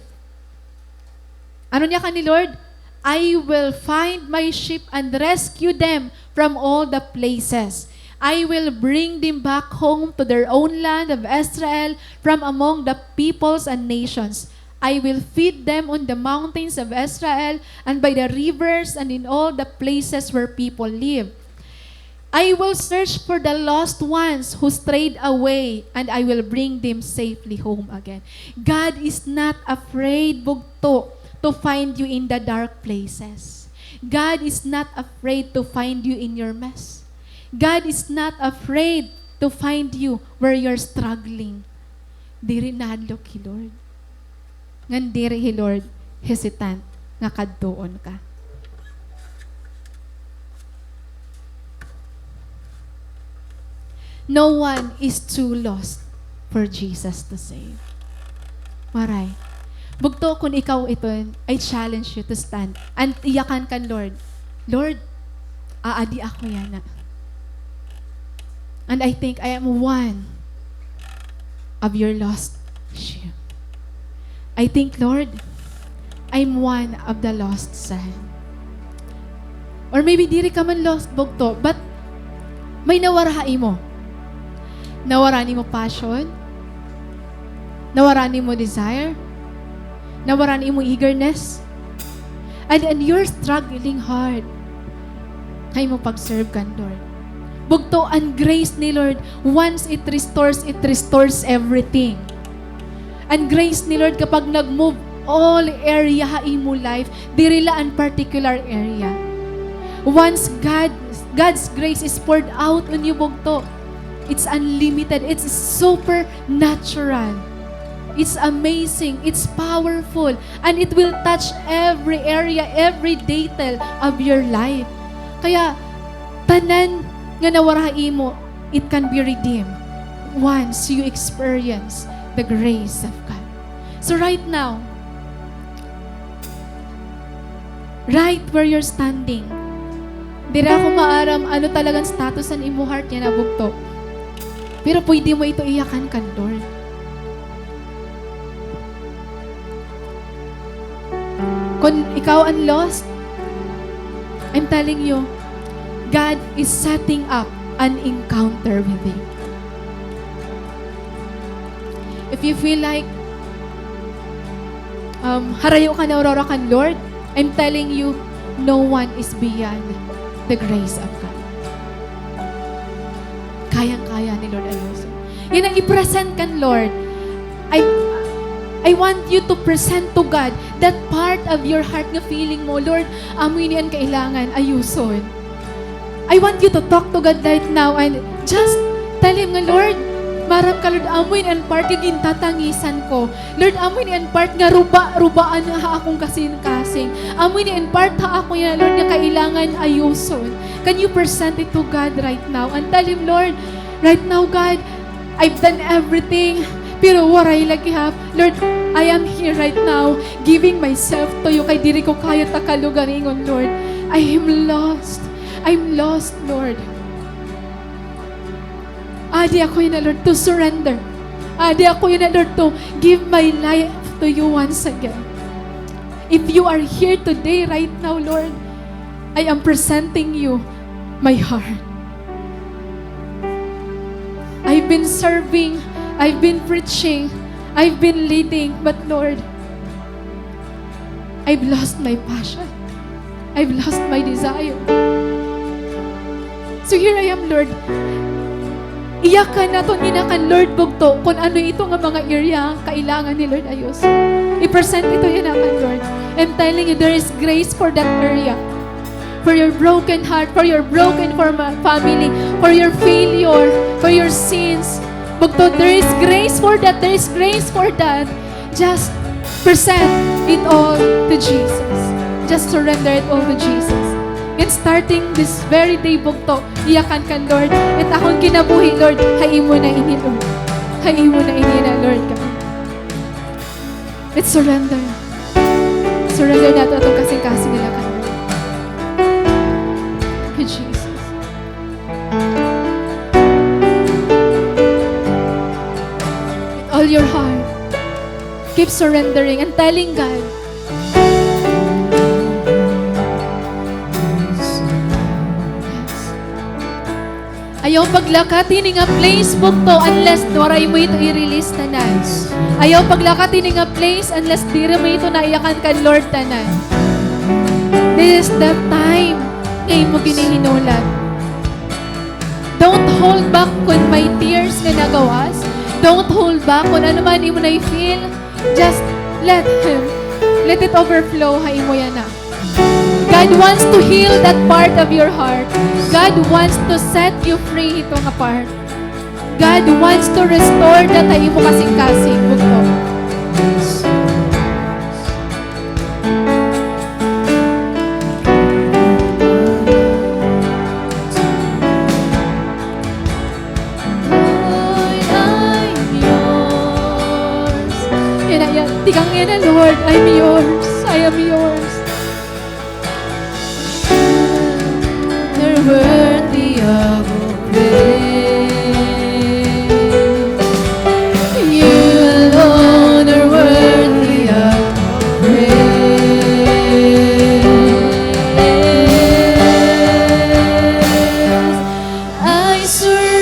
Ano niya ka ni Lord? I will find my sheep and rescue them from all the places. I will bring them back home to their own land of Israel from among the peoples and nations. I will feed them on the mountains of Israel and by the rivers and in all the places where people live. I will search for the lost ones who strayed away and I will bring them safely home again. God is not afraid, bugto, to find you in the dark places. God is not afraid to find you in your mess. God is not afraid to find you where you're struggling. Diri nahadlok hi Lord. Ngan diri hi Lord hesitant nga kadtuon ka. No one is too lost for Jesus to save. Maray. Bugto kung ikaw ito, I challenge you to stand and iyakan kan Lord. Lord, aadi ako yana. And I think I am one of your lost sheep. I think, Lord, I'm one of the lost son. Or maybe diri ka man lost, bugto, but may nawarahay mo. Nawarani mo passion, nawarani mo desire, nawarani mo eagerness, and you're struggling hard. Kaya mo pag-serve kan, Lord. Bugto ang grace ni Lord, once it restores everything. And grace ni Lord, kapag nag-move all area ha imo life, dirila ang particular area. Once God's grace is poured out on you, bugto, it's unlimited, it's supernatural. It's amazing, it's powerful, and it will touch every area, every detail of your life. Kaya, tanan nga nawarahi mo, it can be redeemed once you experience the grace of God. So right now, right where you're standing, dira ko maaram ano talagang status ang imo heart niya na bugto. Pero pwede mo ito iyakan kan, Lord. Kung ikaw ang lost, I'm telling you, God is setting up an encounter with you. If you feel like harayo ka na aurora kan, Lord, I'm telling you, no one is beyond the grace of God. Kayang-kaya ni Lord ayusin. Yan ang i-present kan, Lord. I want you to present to God that part of your heart nga feeling mo, Lord, amoy niyan kailangan ayuson. I want you to talk to God right now and just tell Him nga, Lord, maram ka, Lord, amoy niyan part nga gintatangisan ko. Lord, amoy niyan part nga rubaan ha akong kasing-kasing. Amoy niyan part ha ako yan, Lord, nga kailangan ayuson. Can you present it to God right now and tell Him, Lord, right now, God, I've done everything. Pero what I like have, Lord, I am here right now, giving myself to you. Kay diri ko kaya takalugaringon, Lord. I am lost. I'm lost, Lord. Adi ako yun na, Lord, to surrender. Adi ako yun na, Lord, to give my life to you once again. If you are here today, right now, Lord, I am presenting you my heart. I've been serving, I've been preaching, I've been leading, but Lord, I've lost my passion. I've lost my desire. So here I am, Lord. Iyakan na ito, ninakan, Lord, bugto, kung ano ito nga mga area kailangan ni Lord ayos. I-present ito yanakan, Lord. I'm telling you, there is grace for that area. For your broken heart, for your broken family, for your failure, for your sins. Bugto, there is grace for that. There is grace for that. Just present it all to Jesus. Just surrender it all to Jesus. And starting this very day, bugto, iyakan ka, Lord. At akong kinabuhi, Lord, hain mo na ini, Lord. Hain mo na ini na, Lord. Let's surrender. Surrender nato itong kasing-kasing nila ka, Lord. Thank you, Jesus. All your heart. Keep surrendering and telling God, yes. Ayaw paglakatin nga place book to unless waray mo ito i-release tanan. Ayaw paglakatin nga place unless dira mo ito naiyakan ka, Lord, tanan. This is the time ngayon mo ginihinulat. Don't hold back kung may tears na nagawas. Don't hold back kung ano man mo na i-feel. Just let Him. Let it overflow. Hain mo yan na. God wants to heal that part of your heart. God wants to set you free itong part. God wants to restore that hain mo kasing-kasing. Bugto. Tigang yan na, Lord, I'm yours. I am yours. You're worthy of all praise. You alone are worthy of all praise. I surrender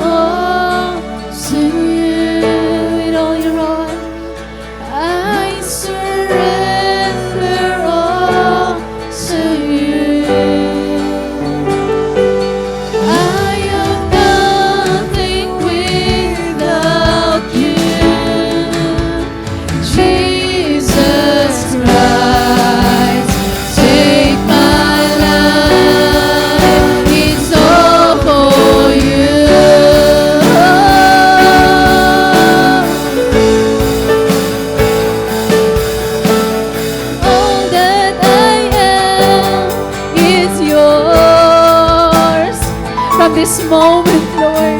all to you with all your heart. I surrender all to you. I am nothing without you. Jesus Christ, take my life. It's all for you. All that I am is yours. From this moment, Lord,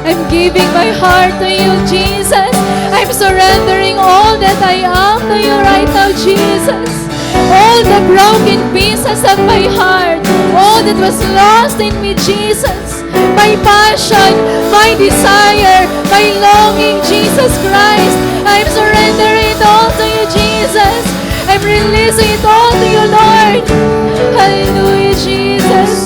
I'm giving my heart to you, Jesus. I'm surrendering all that I am to you right now, Jesus. All the broken pieces of my heart, all that was lost in me, Jesus. My passion, my desire, my longing, Jesus Christ. I'm surrendering it all to you, Jesus. I'm releasing it all to you, Lord. Hallelujah, Jesus.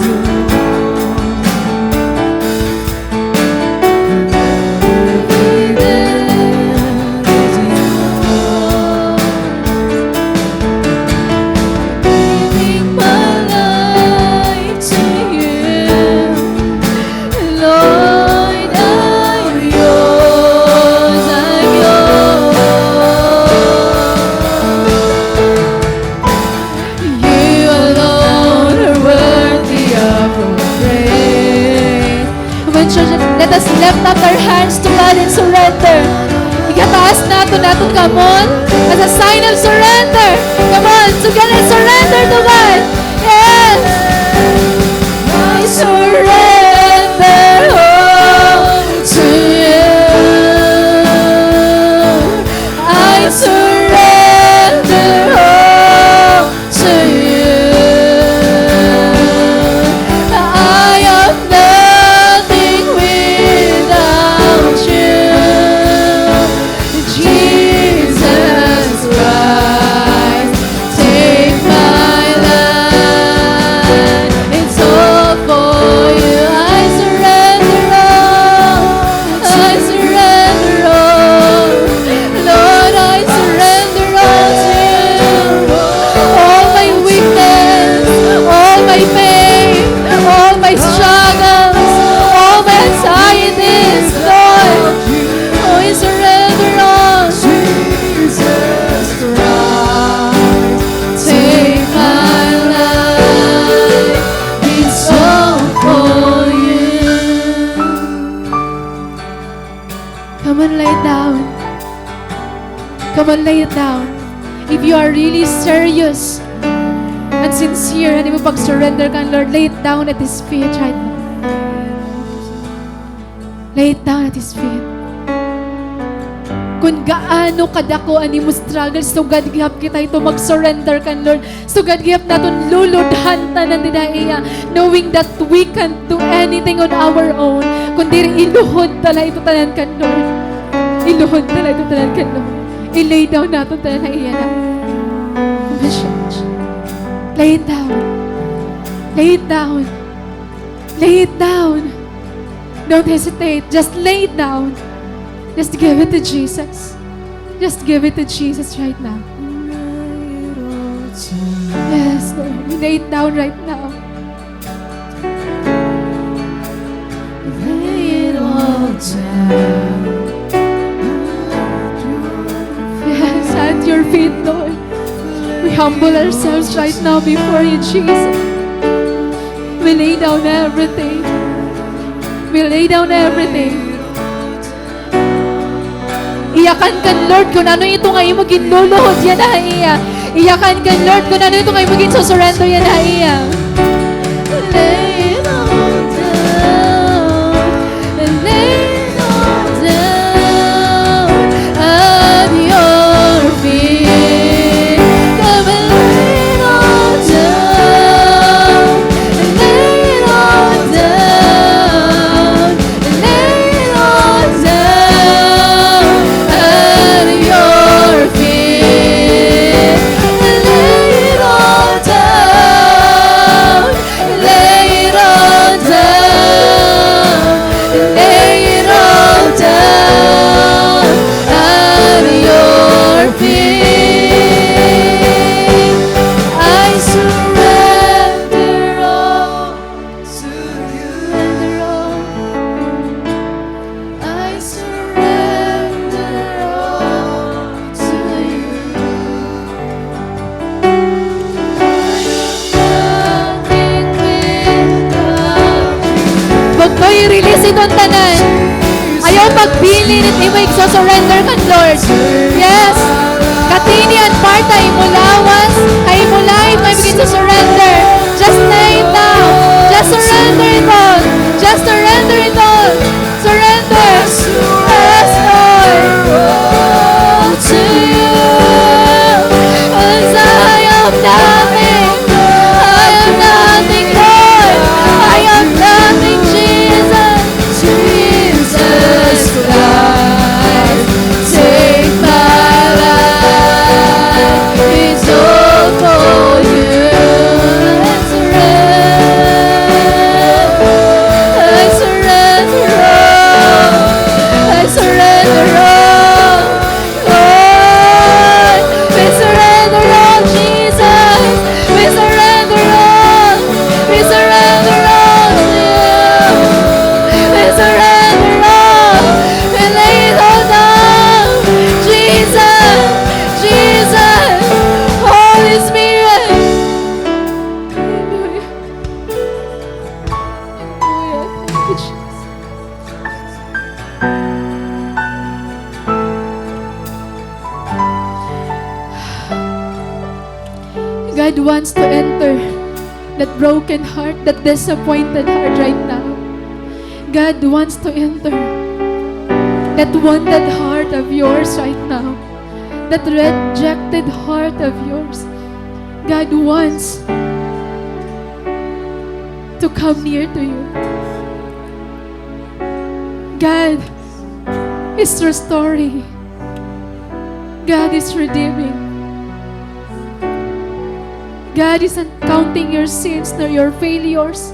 Giving my life to you, Lord. I'm yours, I'm yours. let us lift up our hands to God and surrender. Ikataas natin come on, as a sign of surrender. Come on, together surrender to God. Yes! I surrender all to you. I surrender all to you. I am nothing without you. Jesus Christ, take my life. It's all for you. I surrender all. I surrender all. Lord, I surrender all to you. All my weakness, all my pain, all my struggles, all my anxieties, Lord. Oh, I surrender all. Jesus Christ, take my life. It's all for you. Come on, lay it down. Come on, lay it down. If you are really serious and sincere, and if you pag-surrender ka, Lord, lay it down at His feet right now. Lay it down at His feet. Kung gaano kadako ani mo struggles, so God gihap kita ito mag-surrender kan Lord. So God gihap natin luludhan tanan dinaiya, knowing that we can't do anything on our own. Kundi iluhod tala ito tanan kan Lord. Iluhod tala ito tanan kan Lord. I-lay down natin tanan na iyan. Lay it down. Lay it down. Lay it down. Don't hesitate. Just lay it down. Just give it to Jesus. Just give it to Jesus right now. Yes, Lord. We lay it down right now. Lay it all down. Yes, at your feet, Lord. We humble ourselves right now before you, Jesus. We lay down everything. We lay down everything. Iyakan kan Lord kung ano ito ngayon maging luluhod yan na iya. Iyakan kan Lord kung ano ito ngayon maging surrender yan na iya. Lay it all down. Lay it all down at your feet. Come and lay it all down. Lay it all down. Lay it all down at your feet. Lay it all down. Lay it all down. Lay it all down at your feet. I surrender all to you. I surrender all to you. Nothing without you. Huwag mo i-release itong tanan. Ayaw pagpili nit imo i-surrender kan Lord. Yes. Katini at parta imo lawas, kay imo life may begin to surrender. Just lay it down. Just surrender it all. Just surrender it all. Surrender. Yes, Lord. To you. 'Cause I am nothing. I am nothing, Lord. I am nothing, Jesus. Jesus Christ, take my life. It's all for you. I surrender all. I surrender all. Lord, we surrender all, Jesus. We surrender all. We surrender all to you. We surrender all. We lay it all down. Jesus, Jesus, Holy Spirit. Hallelujah. Hallelujah. Thank you, Jesus. God wants to enter that broken heart, that disappointed heart right now. God wants to enter that wounded heart of yours right now, that rejected heart of yours. God wants to come near to you. God is restoring. God is redeeming. God isn't counting your sins nor your failures.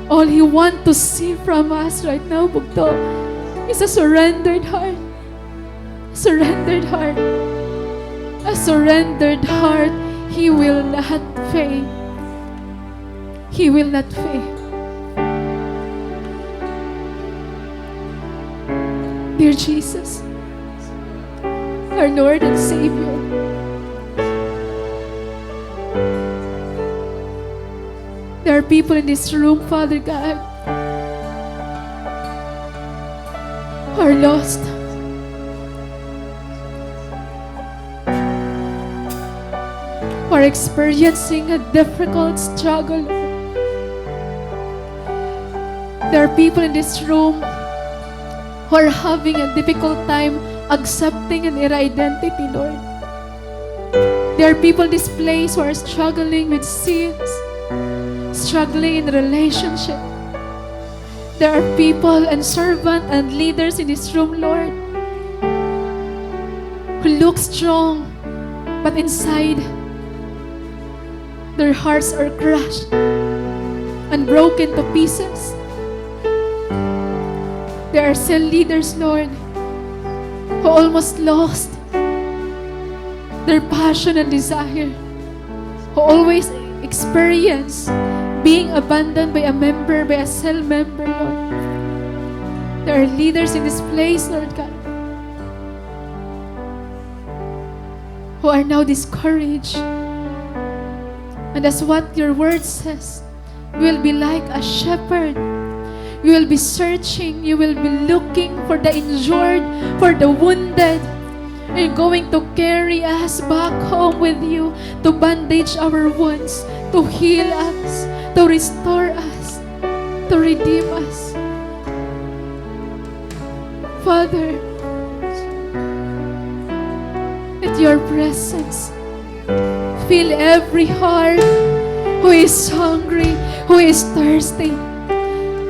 All He wants to see from us right now, Bugto, is a surrendered heart. A surrendered heart. A surrendered heart. He will not fail. He will not fail. Dear Jesus, our Lord and Savior, there are people in this room, Father God, who are lost. Who are experiencing a difficult struggle. There are people in this room who are having a difficult time accepting their identity, Lord. There are people in this place who are struggling with sins, struggling in relationship. There are people and servants and leaders in this room, Lord, who look strong, but inside their hearts are crushed and broken to pieces. There are still leaders, Lord, who almost lost their passion and desire, who always experience being abandoned by a member, by a cell member, Lord. There are leaders in this place, Lord God, who are now discouraged. And that's what your word says. You will be like a shepherd. You will be searching. You will be looking for the injured, for the wounded. You're going to carry us back home with you to bandage our wounds, to heal us, to restore us, to redeem us. Father, let your presence fill every heart who is hungry, who is thirsty.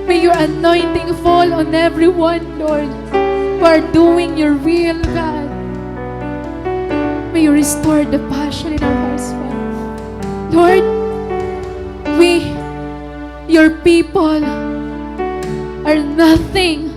May your anointing fall on everyone, Lord, who are doing your will, God. May you restore the passion in our hearts, Father. Lord, we, your people, are nothing,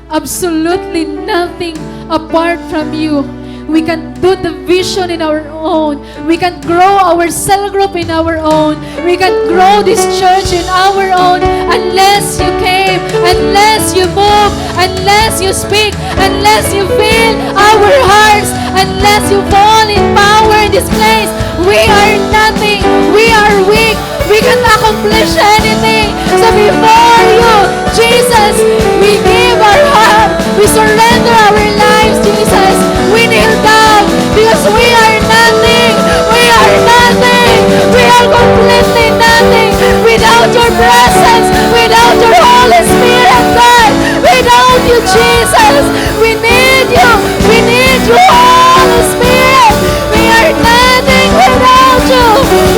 absolutely nothing apart from you. We can do the vision in our own. We can grow our cell group in our own. We can grow this church in our own unless you came, unless you move, unless you speak, unless you fill our hearts, unless you fall in power in this place. We are nothing. We are weak. We can't accomplish anything. So before you, Jesus, we give our heart. We surrender our lives, Jesus. We kneel down because we are nothing. We are nothing. We are completely nothing without your presence, without your Holy Spirit, God. Without you, Jesus. We need you. We need you, Holy Spirit. We are nothing without you.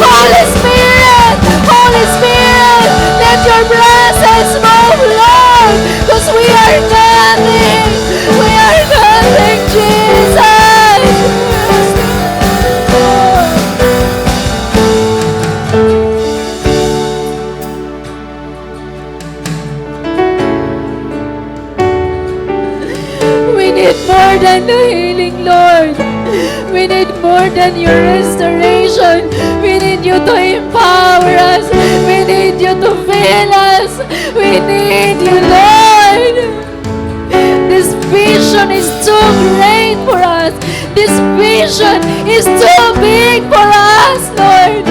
Holy Spirit, Holy Spirit, let your presence move, Lord, because we are nothing. We are nothing, Jesus. We need more than the healing, Lord. We need more than your restoration. We need you to empower us. We need you to fill us. We need you, Lord. This vision is too great for us. This vision is too big for us, Lord.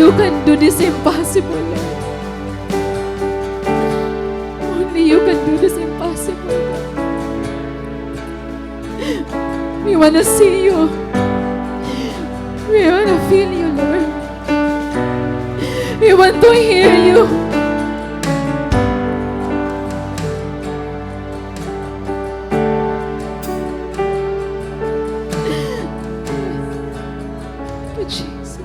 you can do this impossible, Lord. Only you can do this impossible, Lord. We want to see you. We want to feel you, Lord. We want to hear you. Jesus.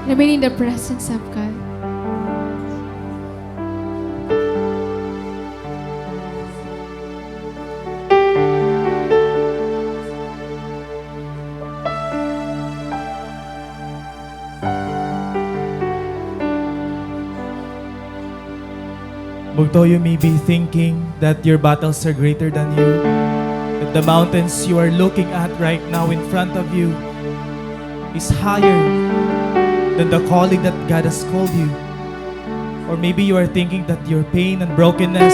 Remain in the presence of God. Although you may be thinking that your battles are greater than you, that the mountains you are looking at right now in front of you is higher than the calling that God has called you. Or maybe you are thinking that your pain and brokenness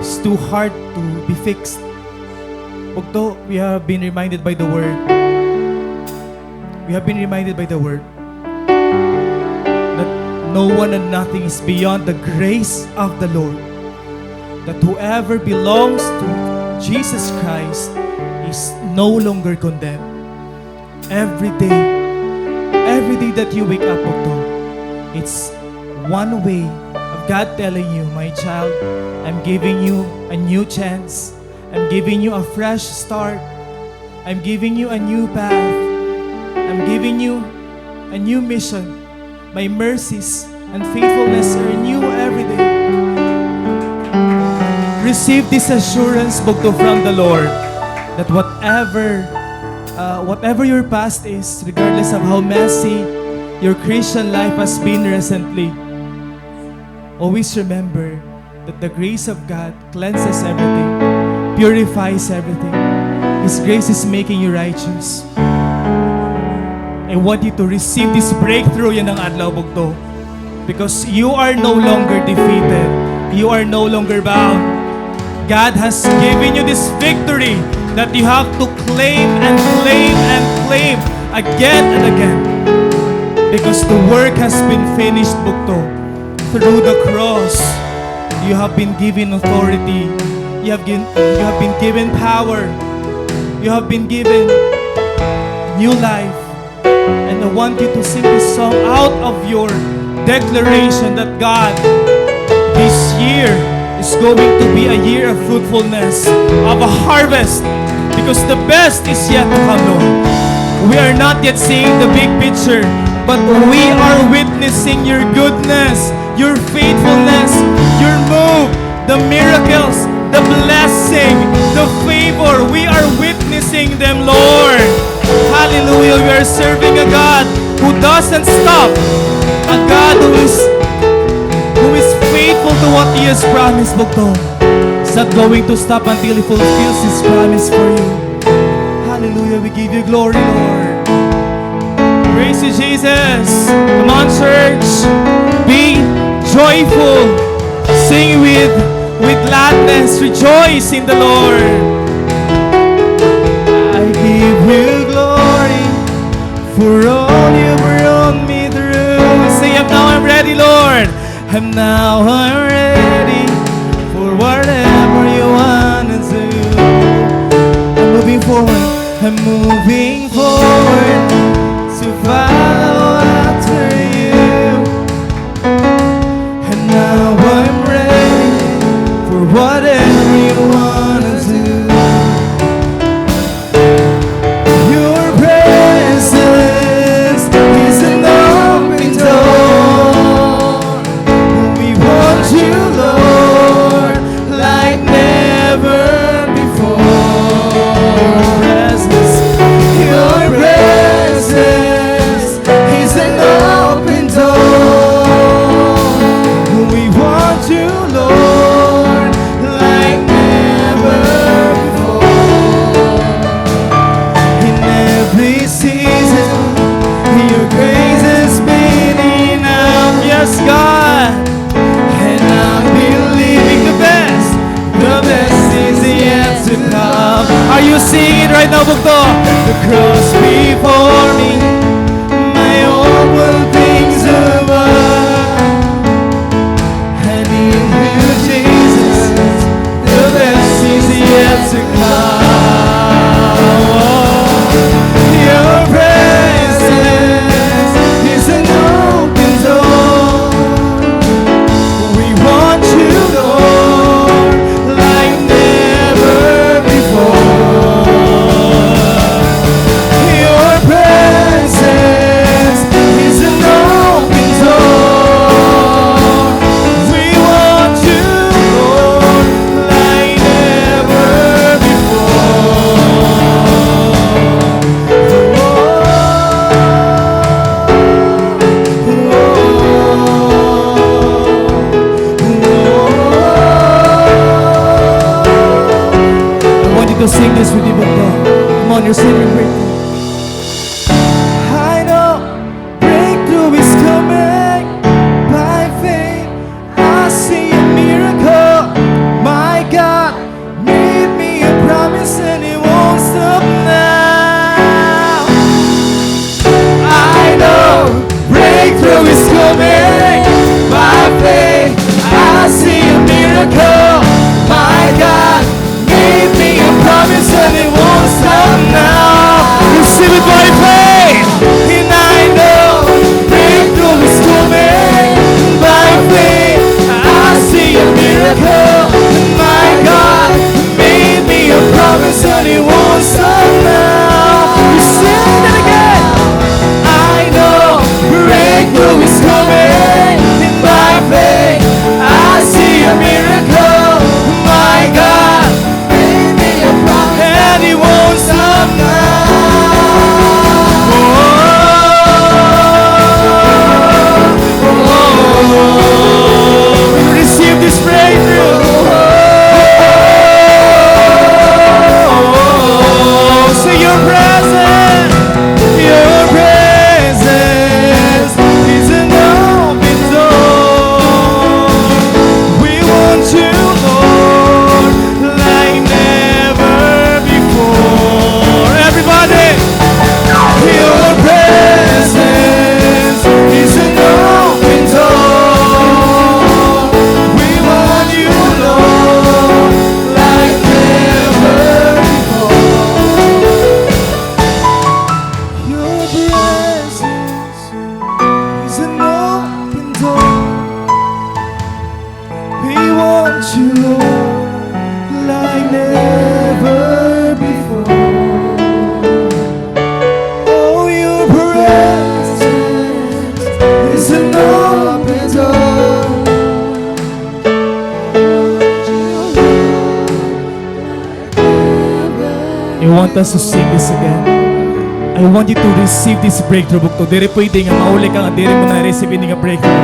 is too hard to be fixed. Although we have been reminded by the Word, that no one and nothing is beyond the grace of the Lord. That whoever belongs to Jesus Christ is no longer condemned. Every day that you wake up, it's one way of God telling you, my child, I'm giving you a new chance. I'm giving you a fresh start. I'm giving you a new path. I'm giving you a new mission. My mercies and faithfulness are new every day. Receive this assurance, Bugto, from the Lord, that whatever your past is, regardless of how messy your Christian life has been recently, always remember that the grace of God cleanses everything, purifies everything. His grace is making you righteous. I want you to receive this breakthrough yan ang adlaw, Bugto, because you are no longer defeated. You are no longer bound. God has given you this victory that you have to claim and claim and claim again and again, because the work has been finished, Bugto. Through the cross, you have been given authority. You have been given power. You have been given new life. And I want you to sing this song out of your declaration that God, this year is going to be a year of fruitfulness, of a harvest, because the best is yet to come, Lord. We are not yet seeing the big picture, but we are witnessing your goodness, your faithfulness, your move, the miracles, the blessing, the favor. We are witnessing them, Lord. Hallelujah. We are serving a God who doesn't stop, a God who is faithful to what He has promised, Bugto. He's not going to stop until He fulfills His promise for you. Hallelujah. We give you glory, Lord. Praise you, Jesus. Come on, church. Be joyful. Sing with gladness. Rejoice in the Lord. I give you glory for all you brought me through. Say, now I'm ready, Lord. I'm ready for whatever you want to do. I'm moving forward. I'm moving forward to follow after you. And now I'm ready for whatever you want to do. Your presence is an open door. We want you, Lord, like never before. Your presence is an open door. We want you, Lord, like Are you seeing it right now, Bugto? The cross before me, my own will things above. And in you, Jesus, the best is yet to come. Your presence is an open door. We want you, Lord, like never before. Your presence is an open door. We want you, Lord, like never I want you to sing this with me, Bugto. Come on, you're singing great. I know breakthrough is coming by faith. I see a miracle. My God made me a promise and it won't stop now. I know breakthrough is coming by faith. I see a miracle. My God made me a promise and it won't stop now. Receive it by faith. And I know breakthrough is coming by faith. I see a miracle. My God made me a promise and it won't stop now. You sing it again. I know breakthrough is coming by faith. I see a miracle. My God made me a promise and it won't stop now. We receive this breakthrough. See your presence. Your presence is an open door. We want you, Lord, like never before. Everybody, your presence is an open door. We want you, Lord, like never before. Your presence is an open door. We want you, Lord, like never before. Oh, your presence is an open door. I want us to sing this again. I want you to receive this breakthrough, Bugto. Diri pwede nga mauli ka nga, diri mo na receive ini nga breakthrough.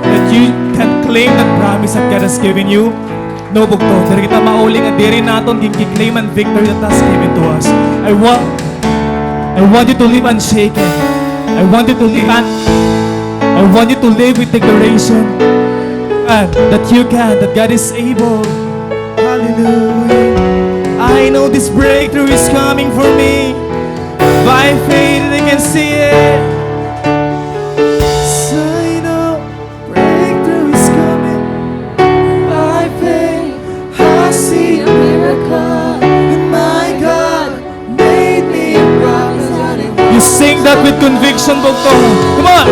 That you can claim that promise that God has given you. No, Bugto. Diri kita mauli nga, diri naton claim and victory that has given to us. I want you to live unshaken. I want you to live with declaration that you can, that God is able. Hallelujah. I know this breakthrough is coming for me. By faith I can see it. So I know breakthrough is coming. By faith I see a miracle. And my God made me a promise. You sing that with conviction, Bugto. Come on.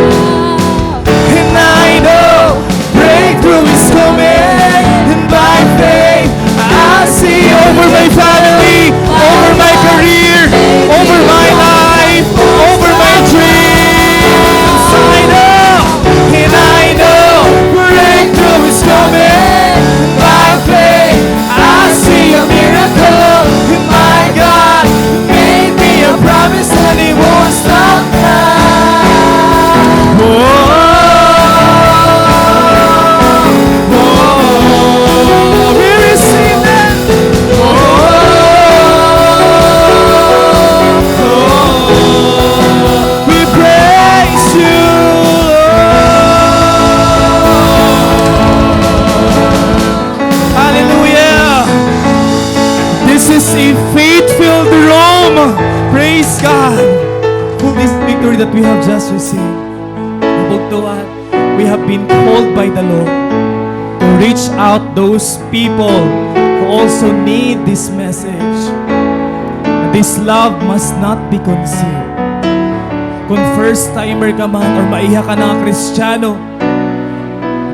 And I know breakthrough is coming. And by faith I see over my family, over my career, over my life, over my dreams. I know, and I know breakthrough is coming. By faith I see a miracle. My God made me a promise and He won't stop now. We receive that. We praise you, Lord. Hallelujah. This is a faithful Praise God for this victory that we have just received. Kabugtuan, we have been called by the Lord to reach out those people who also need this message. This love must not be concealed. Kung first timer ka man or maiya ka na Kristiyano,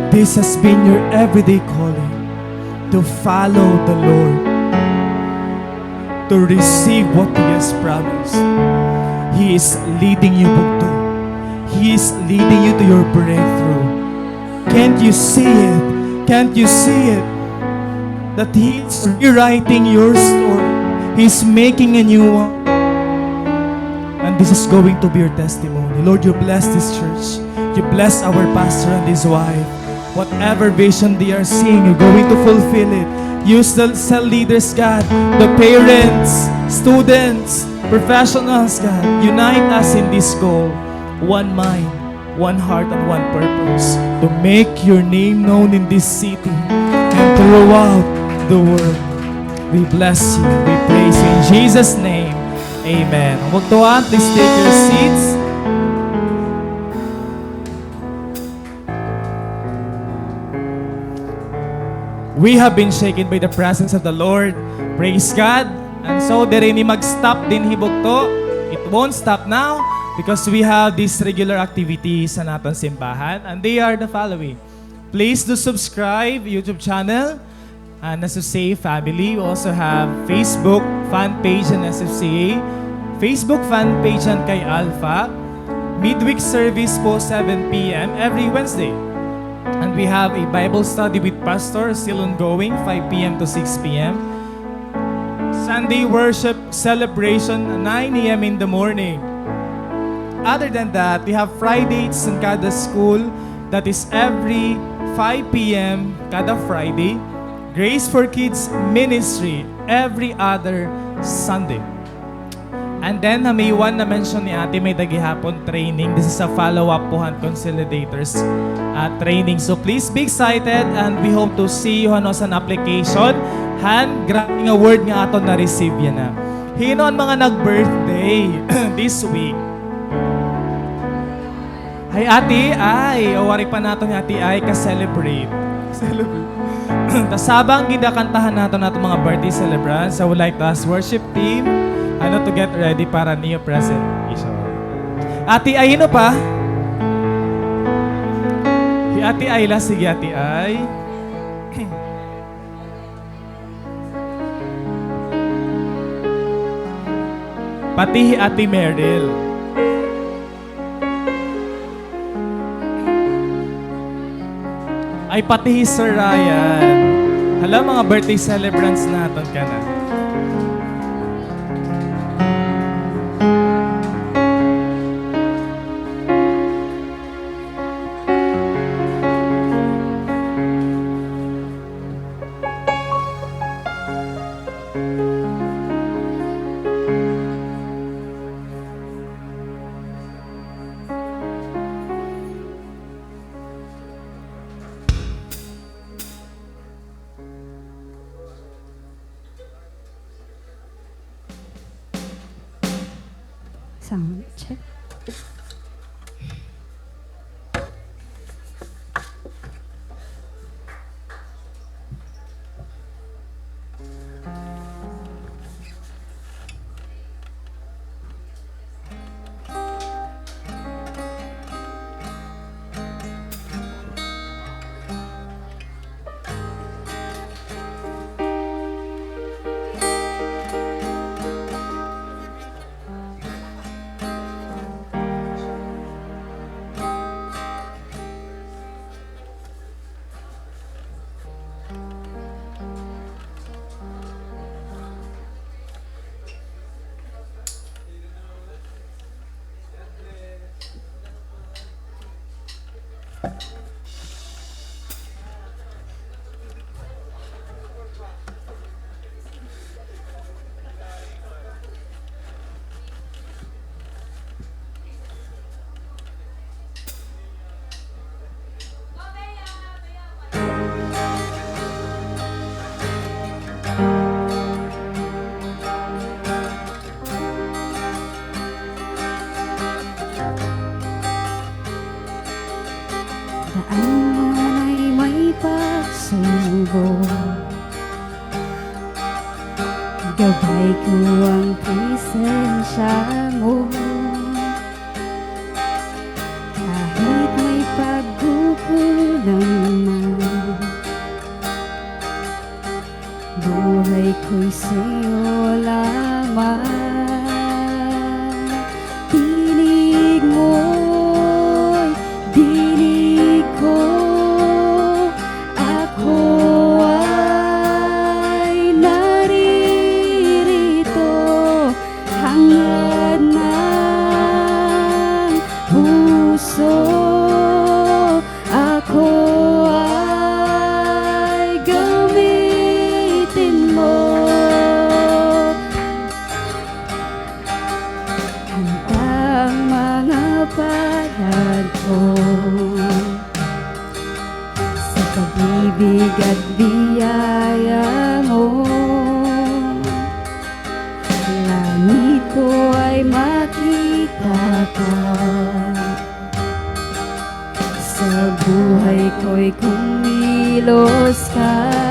this has been your everyday calling to follow the Lord, to receive what He has promised. He is leading you, Bugto. He is leading you to your breakthrough. Can't you see it? Can't you see it? That He is rewriting your story. He's making a new one. And this is going to be your testimony. Lord, you bless this church. You bless our pastor and his wife. Whatever vision they are seeing, you're going to fulfill it. Use the cell leaders, God, the parents, students, professionals, God. Unite us in this goal. One mind, one heart, and one purpose. To make your name known in this city and throughout the world. We bless you. We praise you in Jesus' name. Amen. Magtuan, please take your seats. We have been shaken by the presence of the Lord. Praise God. And so, dere ni mag-stop din hibugto. It won't stop now because we have these regular activities sa naton simbahan. And they are the following. Please do subscribe YouTube channel and SFCA family. We also have Facebook fan page and SFCA. Facebook fan page and kay Alpha. Midweek service po 7 p.m. every Wednesday. And we have a Bible study with Pastor still ongoing 5 p.m. to 6 p.m. Sunday worship celebration 9 a.m. in the morning. Other than that, we have Fridays in kada school that is every 5 p.m. kada Friday. Grace for Kids Ministry every other Sunday. And then, may one na mention ni ate, may dagihapon training. This is a follow-up po Han Consolidators training. So please be excited and we hope to see you sa application. Han, grabe nga word nga ato na-receive yan na. Hinon mga nag-birthday this week. Hay ate, ay, awari pa nato ni ate ay ka-celebrate. Tasabang gidakantahan nato mga birthday celebrants. I would like to ask worship team to get ready para niyo presentation. Ate ay, hino pa? Ate ay la, sige ate ay. Pati ate Meryl. Ay pati Sir Ryan. Hala, mga birthday celebrants natin ka na. Sound check. ko. Gabay ko ang presensya mo. Kahit may pagkukulang man, buhay ko'y sa'yo lamang. Dinig mo'y dinig ko, ako ay naririto, hangad ng puso. Ako ay gamitin mo. Handa ang mga palad ko sa pag-ibig at biyaya mo. Langit ko ay makita ka, sa buhay ko'y kumilos ka.